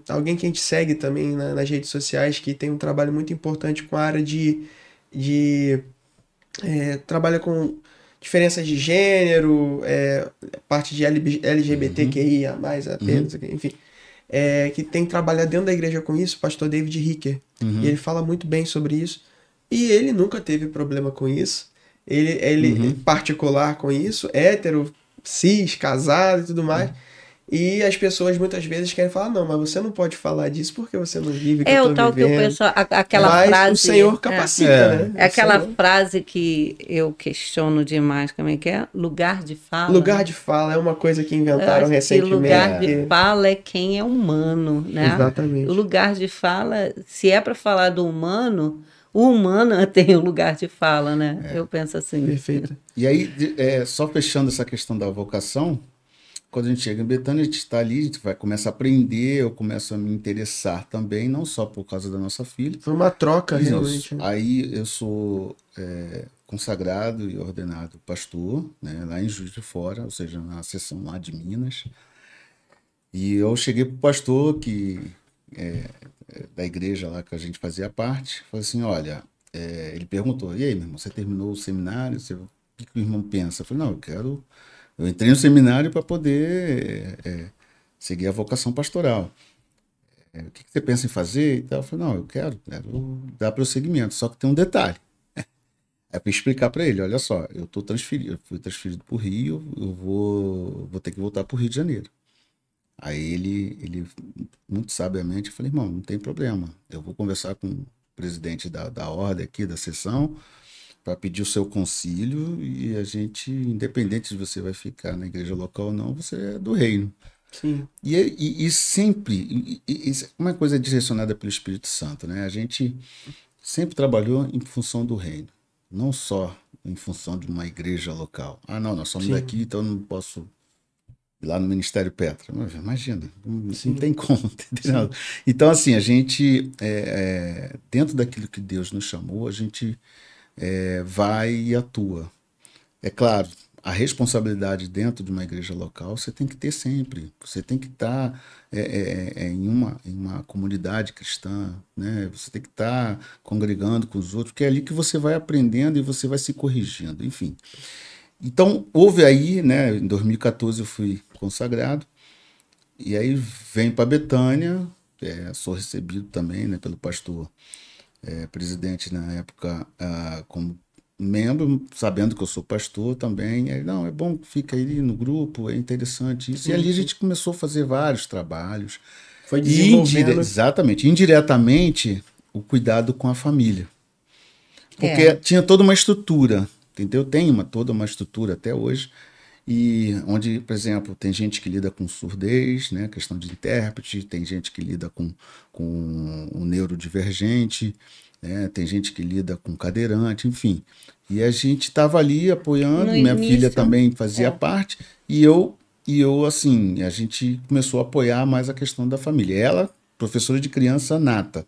alguém que a gente segue também nas redes sociais, que tem um trabalho muito importante com a área trabalha com diferenças de gênero, parte de LGBTQIA+, apenas, enfim. Que tem trabalhado dentro da igreja com isso, o pastor David Ricker. E ele fala muito bem sobre isso. E ele nunca teve problema com isso. Ele particular com isso, hétero, cis, casado e tudo mais. E as pessoas muitas vezes querem falar, não, mas você não pode falar disso porque você não vive que eu tô o tal vivendo. Que o pessoal, aquela mas frase... o Senhor capacita, né? É aquela frase que eu questiono demais, como é que é? Lugar de fala. Lugar de fala é uma coisa que inventaram recentemente. Lugar de fala é quem é humano, né? Exatamente. O lugar de fala, se é para falar do humano... O humano tem o lugar de fala, né? Eu penso assim. Perfeito. E aí, só fechando essa questão da vocação, quando a gente chega em Betânia, a gente está ali, a gente vai começar a aprender, eu começo a me interessar também, não só por causa da nossa filha. Foi uma troca, realmente. Aí eu sou consagrado e ordenado pastor, né, lá em Juiz de Fora, ou seja, na seção lá de Minas. E eu cheguei para o pastor da igreja lá que a gente fazia parte, falei assim, olha, ele perguntou, e aí, meu irmão, você terminou o seminário? O que o irmão pensa? Eu falei, não, eu entrei no seminário para poder seguir a vocação pastoral. O que você pensa em fazer? E tal. Eu falei, não, eu quero dar prosseguimento, só que tem um detalhe. É para explicar para ele, olha só, eu fui transferido para o Rio, eu vou ter que voltar para o Rio de Janeiro. Aí ele muito sabiamente, eu falei, irmão, não tem problema, eu vou conversar com o presidente da ordem aqui, da sessão, para pedir o seu concílio, e a gente, independente se você vai ficar na igreja local ou não, você é do reino. Sim. E sempre, isso é uma coisa direcionada pelo Espírito Santo, né? A gente sempre trabalhou em função do reino, não só em função de uma igreja local. Não, nós somos daqui, então eu não posso lá no Ministério Petra. Imagina, não tem como, entendeu? Então, assim, a gente, dentro daquilo que Deus nos chamou, a gente vai e atua. É claro, a responsabilidade dentro de uma igreja local você tem que ter sempre. Você tem que estar em uma comunidade cristã, né? Você tem que estar congregando com os outros, porque é ali que você vai aprendendo e você vai se corrigindo, enfim. Então, houve aí, né? Em 2014 eu fui consagrado, e aí venho para Betânia, sou recebido também, né, pelo pastor presidente na época, como membro, sabendo que eu sou pastor também. Aí, não, é bom que fica aí no grupo, é interessante isso. E ali a gente começou a fazer vários trabalhos. Foi desenvolvendo. Exatamente. Indiretamente, o cuidado com a família. Porque tinha toda uma estrutura, entendeu? Tem toda uma estrutura até hoje. E onde, por exemplo, tem gente que lida com surdez, né, questão de intérprete, tem gente que lida com o neurodivergente, né, tem gente que lida com cadeirante, enfim. E a gente estava ali apoiando, minha filha também fazia parte, e eu, assim, a gente começou a apoiar mais a questão da família. Ela, professora de criança nata,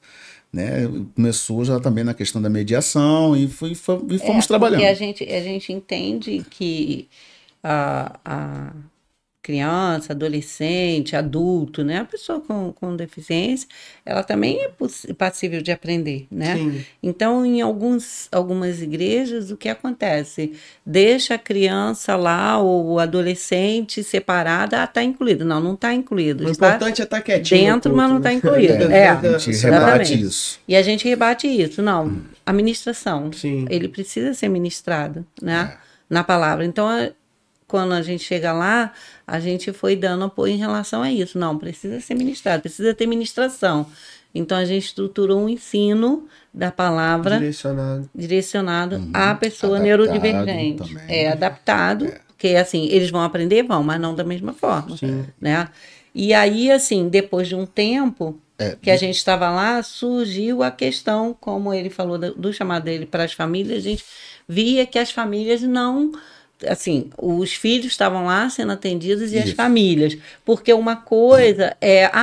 né, começou já também na questão da mediação e fomos trabalhando. Porque a gente entende que a criança, adolescente, adulto, né? A pessoa com deficiência, ela também é passível de aprender, né? Sim. Então, em algumas igrejas, o que acontece? Deixa a criança lá, ou o adolescente separada, está incluído. Não está incluído. O importante é estar quietinho. Dentro, mas não está incluído. A gente rebate isso. E a gente rebate isso. Não, a ministração. Sim. Ele precisa ser ministrado, né? Na palavra. Então, quando a gente chega lá, a gente foi dando apoio em relação a isso. Não, precisa ser ministrado, precisa ter ministração. Então, a gente estruturou um ensino da palavra direcionado à pessoa neurodivergente. Também. Adaptado, porque assim, eles vão aprender, mas não da mesma forma. Sim. Né? E aí, assim, depois de um tempo que a gente estava lá, surgiu a questão, como ele falou, do chamado dele para as famílias, a gente via que as famílias não... Assim, os filhos estavam lá sendo atendidos e as famílias. Porque uma coisa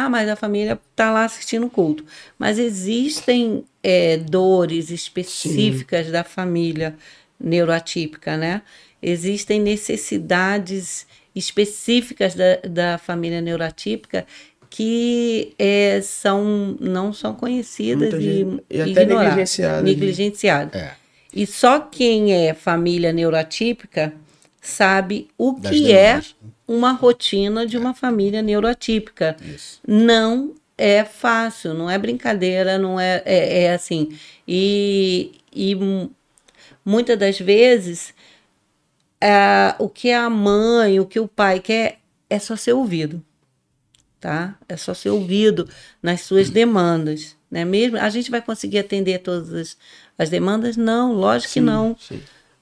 mas a família está lá assistindo o culto. Mas existem dores específicas da família neuroatípica, né? Existem necessidades específicas da família neuroatípica que não são conhecidas e até negligenciadas. E só quem é família neuroatípica sabe o que é uma rotina de uma família neuroatípica. Isso. Não é fácil, não é brincadeira, não é assim. E muitas das vezes o que a mãe, o que o pai quer é só ser ouvido, tá? É só ser ouvido nas suas demandas, né? Mesmo a gente vai conseguir atender todas as demandas? Não, lógico que não. Sim.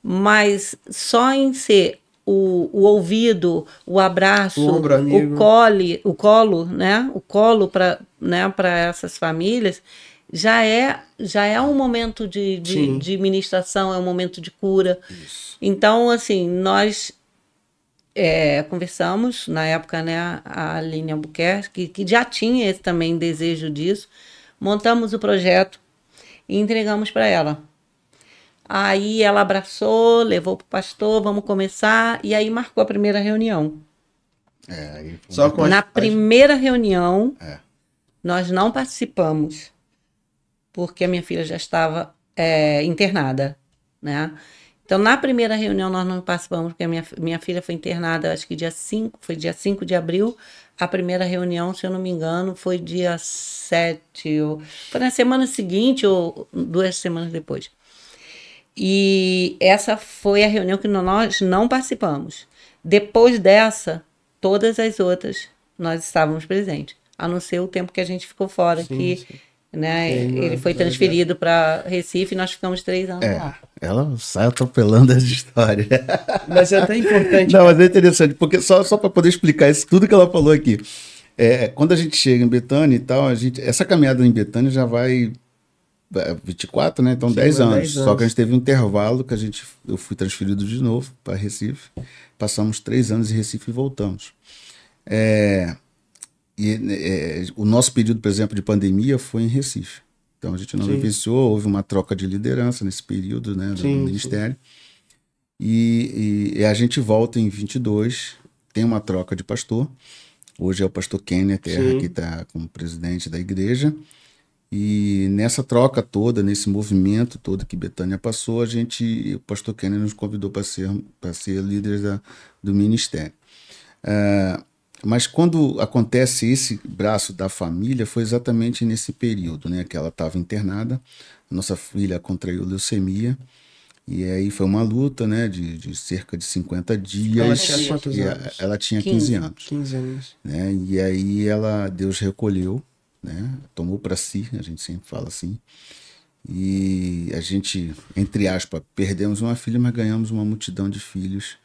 Mas só em ser o ouvido, o abraço, o ombro amigo, o colo, né? O colo para essas famílias já é um momento de ministração, é um momento de cura. Isso. Então, assim, nós conversamos, na época, né, a Aline Albuquerque, que já tinha esse também desejo disso, montamos o projeto e entregamos para ela. Aí ela abraçou, levou para o pastor, vamos começar, e aí marcou a primeira reunião. Na primeira reunião, nós não participamos, porque a minha filha já estava internada, né? Então, na primeira reunião, nós não participamos, porque a minha filha foi internada, acho que dia 5 de abril. A primeira reunião, se eu não me engano, foi dia 7, foi na semana seguinte ou 2 semanas depois. E essa foi a reunião que nós não participamos. Depois dessa, todas as outras, nós estávamos presentes, a não ser o tempo que a gente ficou fora, sim. Né? Ele foi transferido para Recife e nós ficamos 3 anos lá. Ela sai atropelando as histórias. Mas é até importante. Não, mas é interessante, porque só para poder explicar isso tudo que ela falou aqui. Quando a gente chega em Betânia e tal, essa caminhada em Betânia já vai 24, né? Então 10 anos. Só que a gente teve um intervalo que eu fui transferido de novo para Recife. Passamos 3 anos em Recife e voltamos. O nosso período, por exemplo, de pandemia foi em Recife. Então a gente não vivenciou, houve uma troca de liderança nesse período, né, do ministério. E a gente volta em 22, tem uma troca de pastor. Hoje é o pastor Kenner Terra que está como presidente da igreja. E nessa troca toda, nesse movimento todo que Betânia passou, o pastor Kenner nos convidou para ser líderes do ministério. Mas quando acontece esse braço da família, foi exatamente nesse período, né, que ela estava internada. Nossa filha contraiu leucemia. E aí foi uma luta, né, de cerca de 50 dias. Ela tinha quantos anos? Ela tinha 15 anos. 15 anos. Né, e aí Deus recolheu, né, tomou para si, a gente sempre fala assim. E a gente, entre aspas, perdemos uma filha, mas ganhamos uma multidão de filhos.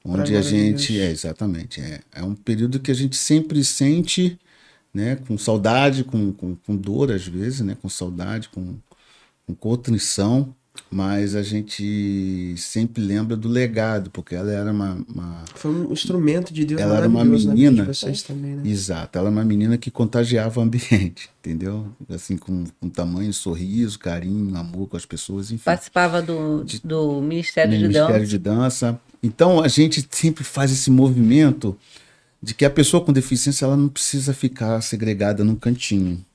Onde a gente... exatamente. É um período que a gente sempre sente, né, com saudade, com dor às vezes, né, com saudade, com contrição. Mas a gente sempre lembra do legado, porque ela era Foi um instrumento de Deus. Ela era uma menina. De vocês também, né? Exato, ela era uma menina que contagiava o ambiente, entendeu? Assim, com tamanho, sorriso, carinho, amor com as pessoas, enfim. Participava do Ministério de Dança. Então a gente sempre faz esse movimento de que a pessoa com deficiência ela não precisa ficar segregada num cantinho.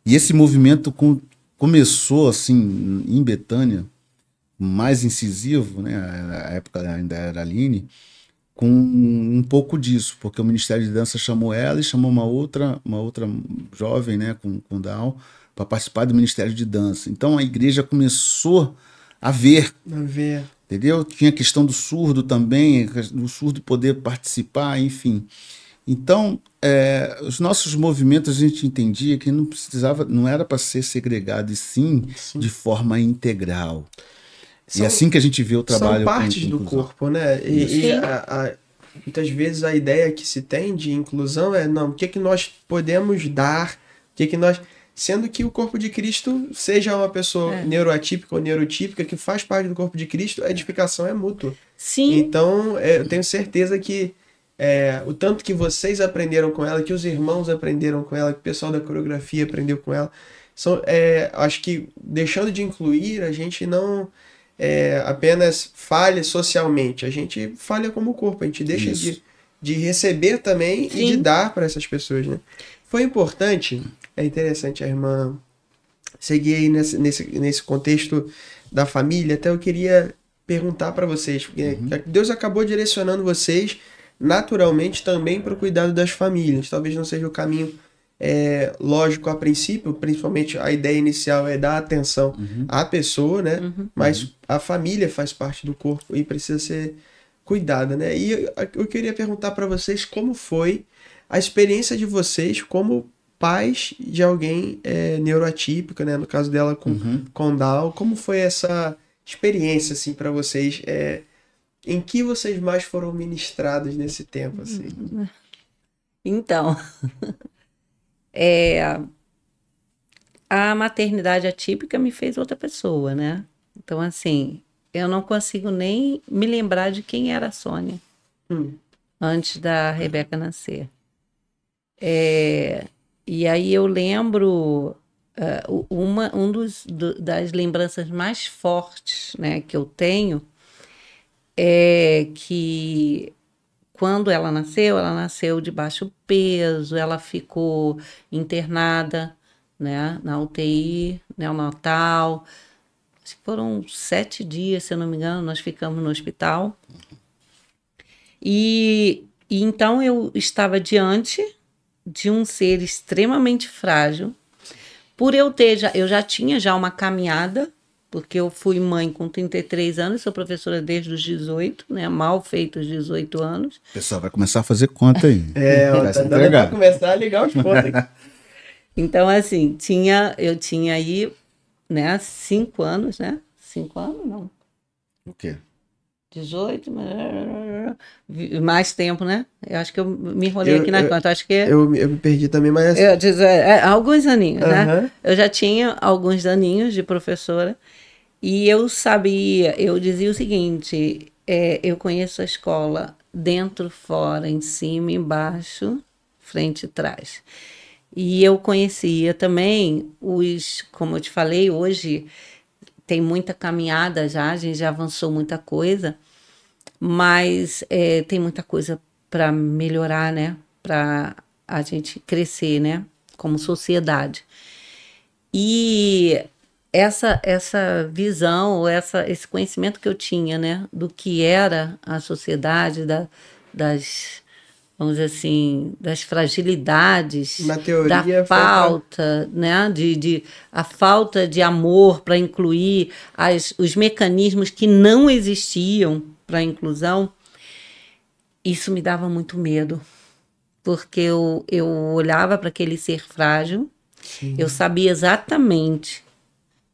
E esse movimento começou assim em Betânia, mais incisivo, né? A época ainda era Aline, com um pouco disso, porque o Ministério de Dança chamou ela e chamou uma outra jovem, né, com Down, para participar do Ministério de Dança. Então a igreja começou a ver. Entendeu? Tinha a questão do surdo também, do surdo poder participar, enfim. Então, os nossos movimentos a gente entendia que não era para ser segregado, e sim de forma integral. E assim que a gente vê o trabalho... São partes do corpo, né? E muitas vezes a ideia que se tem de inclusão o que nós podemos dar, o que nós... Sendo que o corpo de Cristo, seja uma pessoa neuroatípica ou neurotípica, que faz parte do corpo de Cristo, a edificação é mútua. Sim. Então, eu tenho certeza que o tanto que vocês aprenderam com ela, que os irmãos aprenderam com ela, que o pessoal da coreografia aprendeu com ela, acho que deixando de incluir, a gente não apenas falha socialmente, a gente falha como corpo, a gente deixa de receber também e de dar para essas pessoas, né? Foi importante, é interessante a irmã seguir aí nesse contexto da família. Até eu queria perguntar para vocês, porque Deus acabou direcionando vocês naturalmente também para o cuidado das famílias. Talvez não seja o caminho lógico a princípio, principalmente a ideia inicial é dar atenção à pessoa, né? Mas a família faz parte do corpo e precisa ser cuidada, né? E eu queria perguntar para vocês como foi a experiência de vocês como pais de alguém neuroatípica, né? No caso dela com Down. Como foi essa experiência, assim, para vocês? Em que vocês mais foram ministrados nesse tempo, assim? Então, a maternidade atípica me fez outra pessoa, né? Então, assim, eu não consigo nem me lembrar de quem era a Sônia antes da Rebeca nascer. E aí eu lembro, das lembranças mais fortes, né, que eu tenho é que quando ela nasceu de baixo peso, ela ficou internada, né, na UTI neonatal. Acho que foram 7 dias, se eu não me engano, nós ficamos no hospital. E então eu estava diante de um ser extremamente frágil. Por eu já tinha uma caminhada, porque eu fui mãe com 33 anos, sou professora desde os 18, né? Mal feitos 18 anos. O pessoal vai começar a fazer conta aí. Vai começar a ligar os pontos aqui. Então, assim, eu tinha aí, né, 5 anos, né? 5 anos, não. O quê? 18, mais tempo, né? Eu acho que eu me enrolei aqui na conta. Acho que eu me perdi também, mas... alguns aninhos, né? Eu já tinha alguns aninhos de professora e eu dizia o seguinte, eu conheço a escola dentro, fora, em cima, embaixo, frente e trás. E eu conhecia também como eu te falei, hoje tem muita caminhada já, a gente já avançou muita coisa, mas tem muita coisa para melhorar, né? Para a gente crescer, né? Como sociedade. E essa visão, esse conhecimento que eu tinha, né? Do que era a sociedade, vamos dizer assim, das fragilidades, Na teoria, da falta, né? A falta de amor para incluir os mecanismos que não existiam para a inclusão, isso me dava muito medo, porque eu olhava para aquele ser frágil, eu sabia exatamente,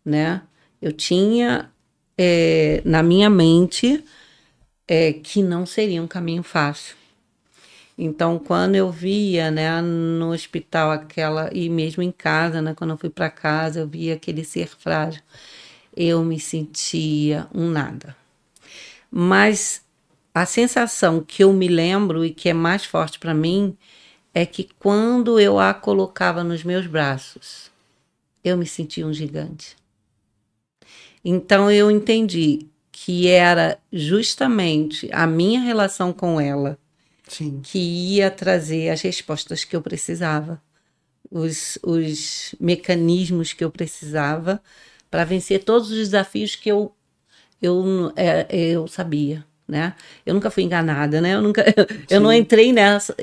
né? Eu tinha na minha mente que não seria um caminho fácil. Então, quando eu via, né, no hospital e mesmo em casa, né, quando eu fui para casa, eu via aquele ser frágil, eu me sentia um nada. Mas a sensação que eu me lembro e que é mais forte para mim é que quando eu a colocava nos meus braços, eu me sentia um gigante. Então, eu entendi que era justamente a minha relação com ela que ia trazer as respostas que eu precisava, os mecanismos que eu precisava para vencer todos os desafios que eu sabia, né? Eu nunca fui enganada, né? Eu não entrei nessa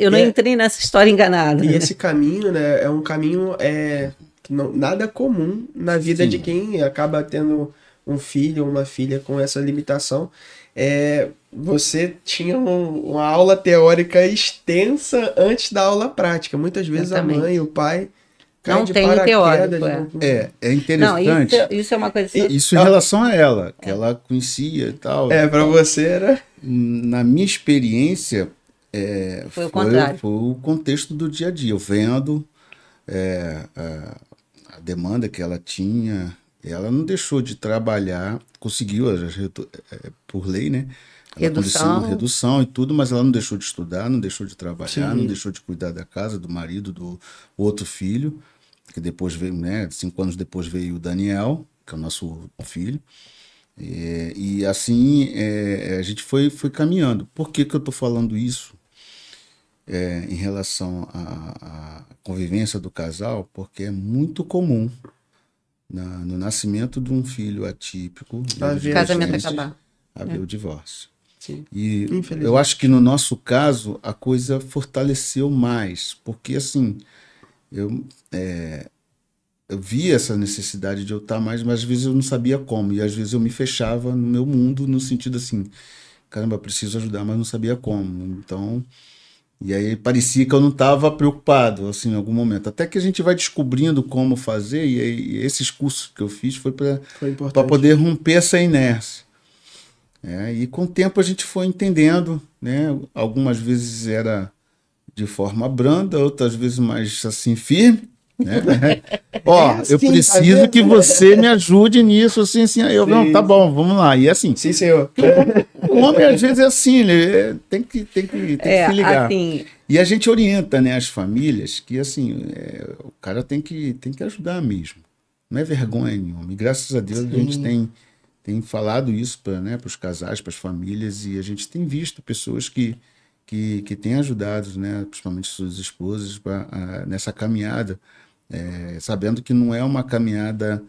história enganada. E esse caminho, né, é um caminho nada comum na vida de quem acaba tendo um filho ou uma filha com essa limitação. Você tinha uma aula teórica extensa antes da aula prática. Muitas vezes a mãe e o pai caem de paraquedas. É interessante. Não, isso é uma coisa... Isso em relação a ela, que ela conhecia e tal. Para você era... Na minha experiência, foi o contrário. Foi o contexto do dia a dia. Eu vendo a demanda que ela tinha... Ela não deixou de trabalhar, conseguiu, por lei, né? Redução e tudo, mas ela não deixou de estudar, não deixou de trabalhar, não deixou de cuidar da casa, do marido, do outro filho, que depois veio, né? 5 anos depois veio o Daniel, que é o nosso filho. E assim a gente foi caminhando. Por que eu estou falando isso em relação à convivência do casal? Porque é muito comum no nascimento de um filho atípico, o casamento acabar, haver o divórcio. Sim. E eu acho que no nosso caso a coisa fortaleceu mais, porque assim eu via essa necessidade de eu estar mais, mas às vezes eu não sabia como, e às vezes eu me fechava no meu mundo, no sentido assim, caramba, preciso ajudar, mas não sabia como. Então, e aí parecia que eu não estava preocupado, assim, em algum momento. Até que a gente vai descobrindo como fazer, e esses cursos que eu fiz foi para poder romper essa inércia. E com o tempo a gente foi entendendo, né? Algumas vezes era de forma branda, outras vezes mais assim, firme. Né? Eu preciso que você me ajude nisso, assim, não, tá bom, vamos lá. E assim, sim, senhor. O homem às vezes é assim, ele tem que se ligar. Assim... E a gente orienta, né, as famílias que assim, o cara tem que ajudar mesmo. Não é vergonha nenhuma. E graças a Deus a gente tem falado isso para os casais, para as famílias, e a gente tem visto pessoas que têm ajudado, né, principalmente suas esposas, nessa caminhada. Sabendo que não é uma caminhada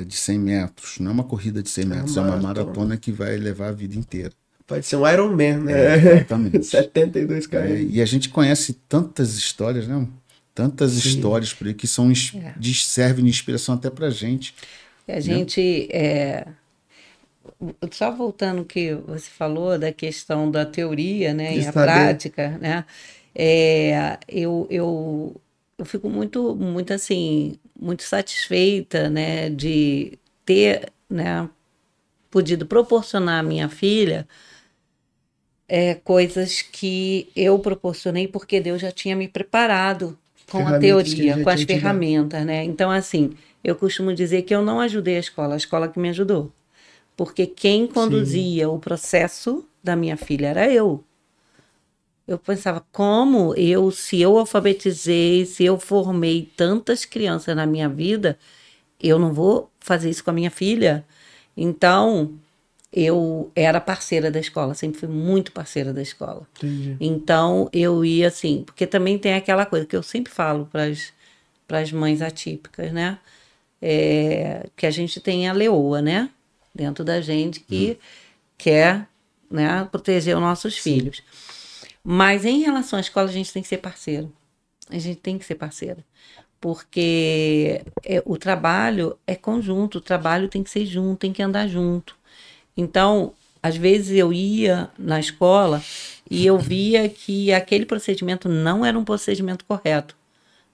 de 100 metros, não é uma corrida de 100 metros, é uma maratona que vai levar a vida inteira. Pode ser um Ironman, né? Exatamente. 72 km. E a gente conhece tantas histórias, né? Tantas histórias por aí que servem de inspiração até pra gente. A gente... Só voltando ao que você falou da questão da teoria, né, e a prática, né? Eu fico muito assim, muito satisfeita, né, de ter, né, podido proporcionar à minha filha coisas que eu proporcionei porque Deus já tinha me preparado com a teoria, com as ferramentas, né? Então, assim, eu costumo dizer que eu não ajudei a escola que me ajudou. Porque quem conduzia o processo da minha filha era eu. Eu pensava, se eu alfabetizei, se eu formei tantas crianças na minha vida, eu não vou fazer isso com a minha filha. Então, eu era parceira da escola, sempre fui muito parceira da escola. Entendi. Então, eu ia assim, porque também tem aquela coisa que eu sempre falo para as mães atípicas, né? Que a gente tem a leoa, né? Dentro da gente que quer, né, proteger os nossos filhos. Mas em relação à escola, a gente tem que ser parceiro. A gente tem que ser parceira. Porque o trabalho é conjunto, o trabalho tem que ser junto, tem que andar junto. Então, às vezes eu ia na escola e eu via que aquele procedimento não era um procedimento correto.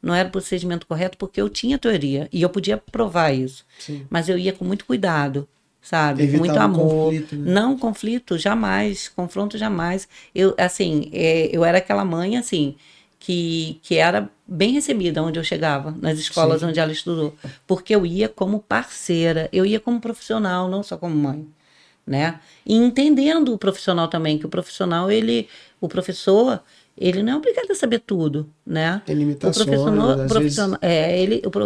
Não era um procedimento correto porque eu tinha teoria e eu podia provar isso. Sim. Mas eu ia com muito cuidado, sabe? Evitar com muito um amor. conflito, né? Não, conflito, jamais. Confronto, jamais. Eu era aquela mãe, assim, que era bem recebida onde eu chegava, nas escolas onde ela estudou. Porque eu ia como parceira, eu ia como profissional, não só como mãe. Né? E entendendo o profissional também, que o professor, ele não é obrigado a saber tudo, né? Tem limitações,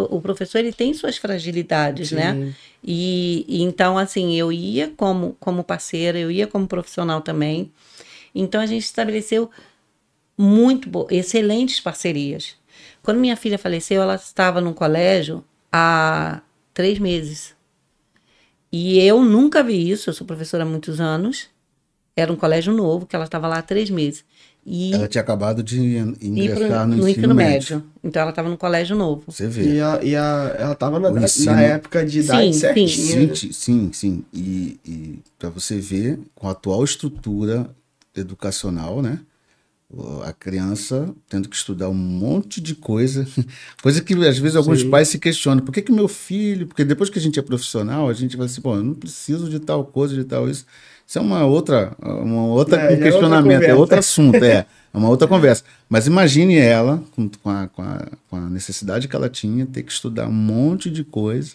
O professor ele tem suas fragilidades, Sim. né? E então, assim, eu ia como parceira, eu ia como profissional também. Então, a gente estabeleceu excelentes parcerias. Quando minha filha faleceu, ela estava no colégio há 3 meses. E eu nunca vi isso, eu sou professora há muitos anos. Era um colégio novo, que ela estava lá há 3 meses. E Ela tinha acabado de ingressar no ensino médio. Então ela estava no colégio novo. Você vê. Ela estava na ensino- época de idade Sim, certinha. Sim. E para você ver, com a atual estrutura educacional, né? A criança tendo que estudar um monte de coisa que às vezes alguns Sim. pais se questionam, por que meu filho, porque depois que a gente é profissional, a gente vai assim, pô, eu não preciso de tal coisa, de tal isso. Isso é uma outra um já é questionamento, outra é outro conversa. assunto, é uma outra conversa. Mas imagine ela, com a necessidade que ela tinha, ter que estudar um monte de coisa.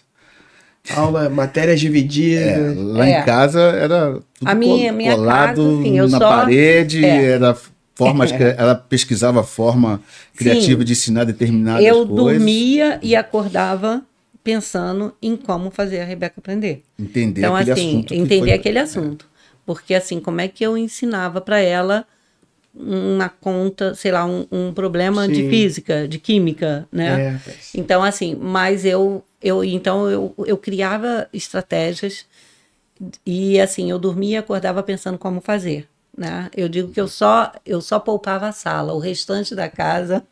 Aula, matérias divididas. Lá em casa era tudo A minha colado casa, assim, eu na só- parede, É. era formas que ela pesquisava forma criativa Sim. de ensinar determinadas Eu coisas. dormia e acordava pensando em como fazer a Rebeca aprender. Entender Então, aquele assim, assunto. que entender foi- aquele assunto. Porque, assim, como é que eu ensinava para ela uma conta, sei lá, um problema de Sim. física, de química, né? Rapaz. Então, assim, mas eu criava estratégias e, assim, eu dormia e acordava pensando como fazer, né? Eu digo que eu só poupava a sala, o restante da casa,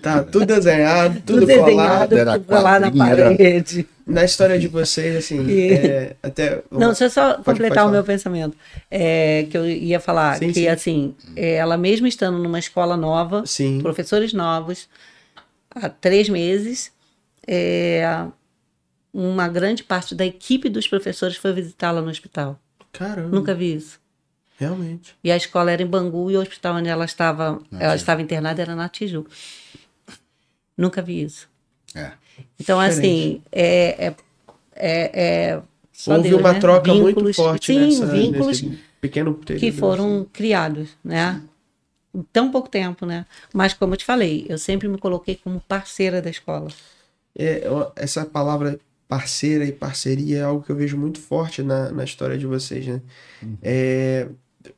Tá tudo desenhado, tudo tudo colado. desenhado, era tudo colado na quadrinho, era- parede. Na história de vocês, assim, até... Não, deixa eu só Pode completar o falar. meu pensamento. Que eu ia falar Sim, que, sim. assim, ela mesmo estando numa escola nova, Sim. professores novos, há 3 meses, uma grande parte da equipe dos professores foi visitá-la no hospital. Caramba. Nunca vi isso. Realmente. E a escola era em Bangu e o hospital onde ela estava internada era na Tijuca. Nunca vi isso. É. Então, Diferente. assim, só Houve Deus, uma né? troca muito Vínculos- forte sim, vínculos nesse pequeno período. que foram criados, né? Em tão pouco tempo, né? Mas, como eu te falei, eu sempre me coloquei como parceira da escola. Essa palavra parceira e parceria é algo que eu vejo muito forte na história de vocês, né?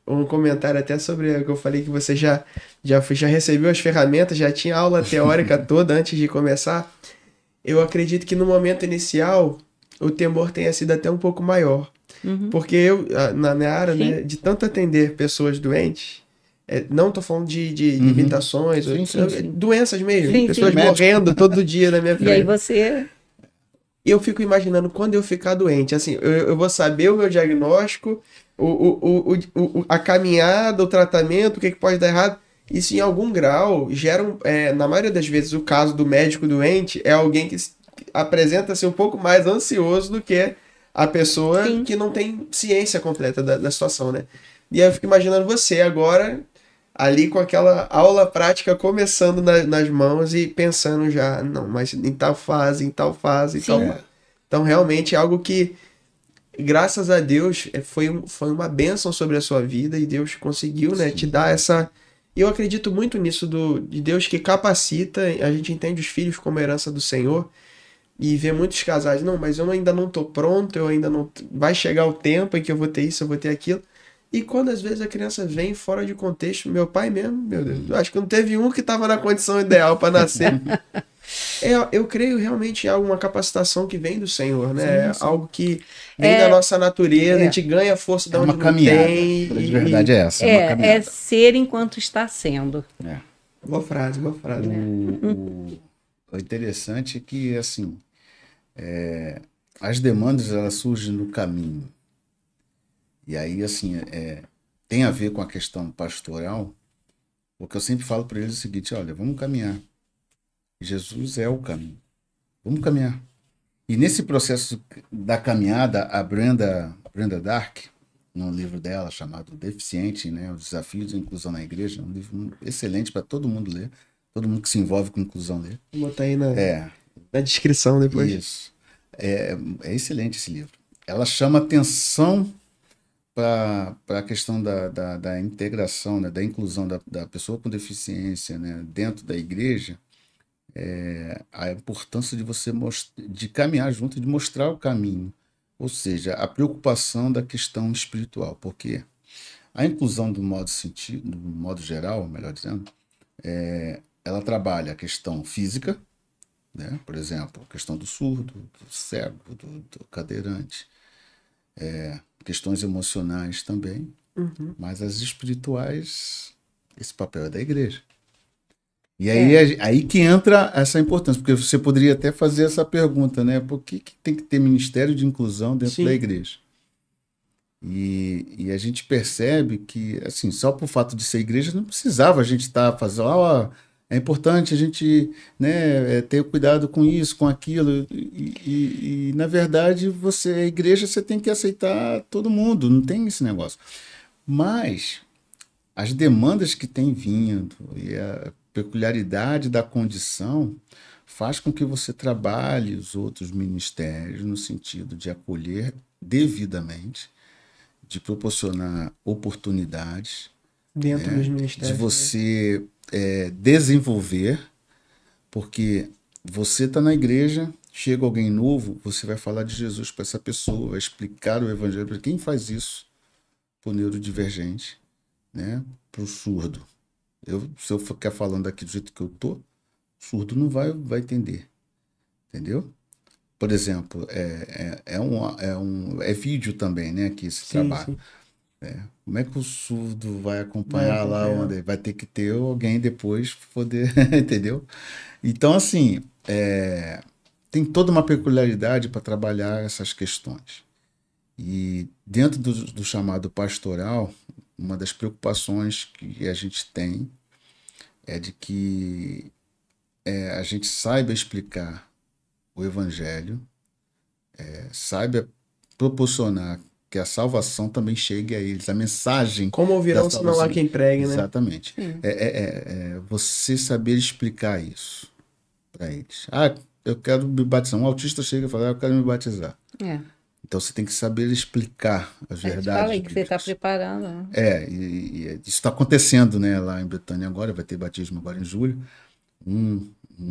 Um comentário até sobre o que eu falei, que você já recebeu as ferramentas, já tinha aula teórica toda antes de começar. Eu acredito que no momento inicial o temor tenha sido até um pouco maior. Porque eu, na minha área, né, de tanto atender pessoas doentes, não estou falando de limitações, Sim. doenças mesmo, Sim, pessoas sim. morrendo todo dia na minha frente. E aí você... E eu fico imaginando quando eu ficar doente, assim, eu vou saber o meu diagnóstico, a caminhada, o tratamento, o que pode dar errado. Isso em algum grau gera, na maioria das vezes, o caso do médico doente é alguém que apresenta-se um pouco mais ansioso do que a pessoa Sim. que não tem ciência completa da situação, né? E aí eu fico imaginando você agora, ali com aquela aula prática começando nas mãos e pensando já, não, mas em tal fase, em tal fase, em tal Sim. fase. Então, realmente é algo que, graças a Deus, foi uma bênção sobre a sua vida e Deus conseguiu, né, te dar E eu acredito muito nisso de Deus que capacita, a gente entende os filhos como herança do Senhor, e vê muitos casais, não, mas eu ainda não tô pronto, eu ainda não... Vai chegar o tempo em que eu vou ter isso, eu vou ter aquilo. E quando às vezes a criança vem fora de contexto, meu pai mesmo, meu Deus, eu acho que não teve um que estava na condição ideal para nascer. Eu creio realmente em alguma capacitação que vem do Senhor, né? Sim. Algo que vem da nossa natureza, a gente ganha força da onde uma caminhada. tem. A verdade é essa, é uma caminhada. É ser enquanto está sendo. Boa frase, boa frase. O interessante é que, assim, as demandas, elas surgem no caminho. E aí, assim, tem a ver com a questão pastoral, porque eu sempre falo para eles o seguinte, olha, vamos caminhar. Jesus é o caminho. Vamos caminhar. E nesse processo da caminhada, a Brenda Dark, no livro dela chamado Deficiente, né, Os Desafios da Inclusão na Igreja, um livro excelente para todo mundo ler, todo mundo que se envolve com inclusão ler. Vou botar aí na descrição depois. Isso. É excelente esse livro. Ela chama atenção para a questão da integração, né, da inclusão da pessoa com deficiência, né, dentro da igreja, a importância de você de caminhar junto, de mostrar o caminho, ou seja, a preocupação da questão espiritual, porque a inclusão do modo geral, melhor dizendo, ela trabalha a questão física, né? Por exemplo, a questão do surdo, do cego, do cadeirante, questões emocionais também, mas as espirituais, esse papel é da igreja. E aí que entra essa importância, porque você poderia até fazer essa pergunta, né? Por que tem que ter ministério de inclusão dentro da igreja? E a gente percebe que, assim, só por fato de ser igreja, não precisava a gente estar fazendo, é importante a gente, né, ter cuidado com isso, com aquilo. E na verdade, a igreja, você tem que aceitar todo mundo, não tem esse negócio. Mas as demandas que têm vindo e a peculiaridade da condição faz com que você trabalhe os outros ministérios no sentido de acolher devidamente, de proporcionar oportunidades dentro dos ministérios, de você desenvolver, porque você está na igreja, chega alguém novo, você vai falar de Jesus para essa pessoa, vai explicar o evangelho para quem faz isso, para o neurodivergente, né, para o surdo. Se eu ficar falando aqui do jeito que eu tô, o surdo não vai entender. Entendeu? Por exemplo, é vídeo também, né? Que esse trabalho. Como é que o surdo vai acompanhar lá onde? Vai ter que ter alguém depois poder, entendeu? Então, assim, tem toda uma peculiaridade para trabalhar essas questões. E dentro do chamado pastoral, uma das preocupações que a gente tem é de que a gente saiba explicar o evangelho, saiba proporcionar que a salvação também chegue a eles, a mensagem. Como ouvirão se não há quem pregue, né? Exatamente. Você saber explicar isso para eles. Eu quero me batizar. Um autista chega e fala, eu quero me batizar. Então você tem que saber explicar as verdades. Fala aí que você está preparando. Né? E isso está acontecendo, né, lá em Betânia agora, vai ter batismo agora em julho. Um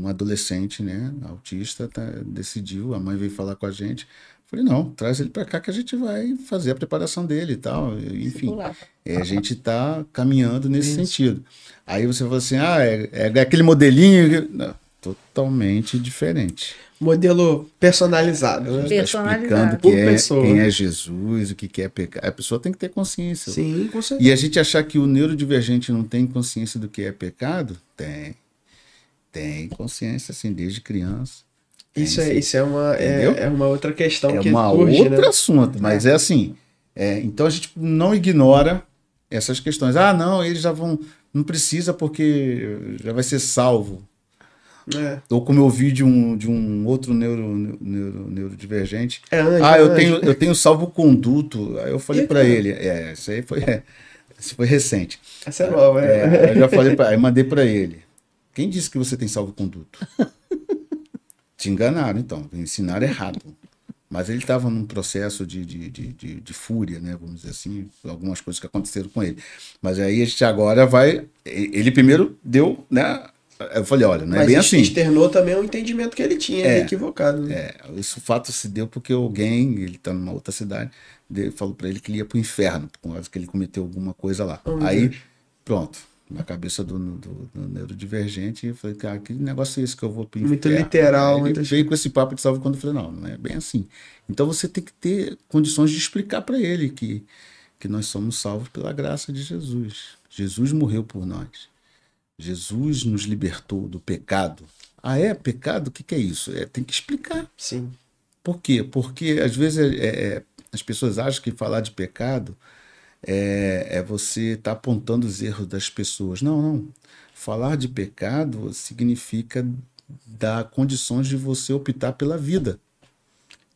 adolescente, né, autista, decidiu, a mãe veio falar com a gente. Falei, não, traz ele para cá que a gente vai fazer a preparação dele e tal. Enfim, a gente está caminhando nesse sentido. Aí você fala assim, é aquele modelinho... Não, totalmente diferente. Modelo personalizado, né? Explicando quem é Jesus, o que é pecado. A pessoa tem que ter consciência. Sim, com certeza. E a gente achar que o neurodivergente não tem consciência do que é pecado? Tem consciência, assim, desde criança. Isso é uma outra questão que uma surge, outro né? assunto, mas é assim. Então a gente não ignora essas questões. Não, eles já vão... Não precisa porque já vai ser salvo. Ou como eu vi de um outro neurodivergente. Eu tenho salvo-conduto. Aí eu falei para ele, isso aí foi recente. Essa é nova, eu já falei aí mandei para ele. Quem disse que você tem salvo-conduto? Te enganaram, então. Ensinaram errado. Mas ele estava num processo de fúria, né? Vamos dizer assim, algumas coisas que aconteceram com ele. Mas aí a gente agora vai. Ele primeiro deu, né? Eu falei, olha, não é bem assim. Externou também o entendimento que ele tinha equivocado. Né? Esse fato se deu porque alguém, ele está numa outra cidade, falou para ele que ele ia para o inferno, por causa que ele cometeu alguma coisa lá. Aí, pronto. Na cabeça do neurodivergente, eu falei, cara, que negócio é esse que eu vou pro inferno? Muito literal. Ele veio com esse papo de salvo quando eu falei, não é bem assim. Então você tem que ter condições de explicar para ele que nós somos salvos pela graça de Jesus. Jesus morreu por nós. Jesus nos libertou do pecado. Ah, é pecado? O que é isso? Tem que explicar. Sim. Por quê? Porque às vezes as pessoas acham que falar de pecado você estar apontando os erros das pessoas. Não. Falar de pecado significa dar condições de você optar pela vida.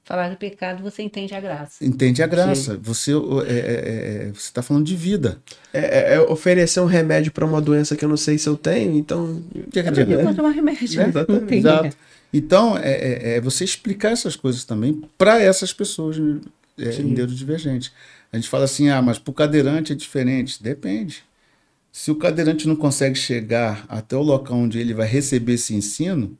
Falar de pecado, você entende a graça. Entende a graça. Sim. Você está falando de vida. Oferecer um remédio para uma doença que eu não sei se eu tenho, então... Eu vou tomar remédio. Exato. Então, você explicar essas coisas também para essas pessoas neurodivergentes. A gente fala assim, mas para o cadeirante é diferente. Depende. Se o cadeirante não consegue chegar até o local onde ele vai receber esse ensino,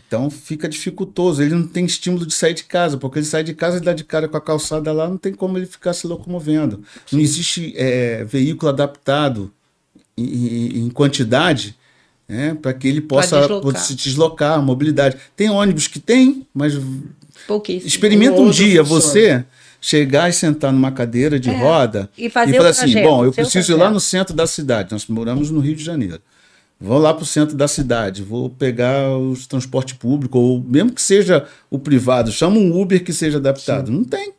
então fica dificultoso. Ele não tem estímulo de sair de casa, porque ele sai de casa e dá de cara com a calçada lá, não tem como ele ficar se locomovendo. Sim. Não existe veículo adaptado em quantidade para que ele possa se deslocar, mobilidade. Tem ônibus que tem, mas experimenta um dia você chegar e sentar numa cadeira de roda e falar assim, bom, eu preciso ir lá no centro da cidade. Nós moramos no Rio de Janeiro. Vou lá para o centro da cidade, vou pegar o transporte público, ou mesmo que seja o privado, chama um Uber que seja adaptado. Sim. Não tem.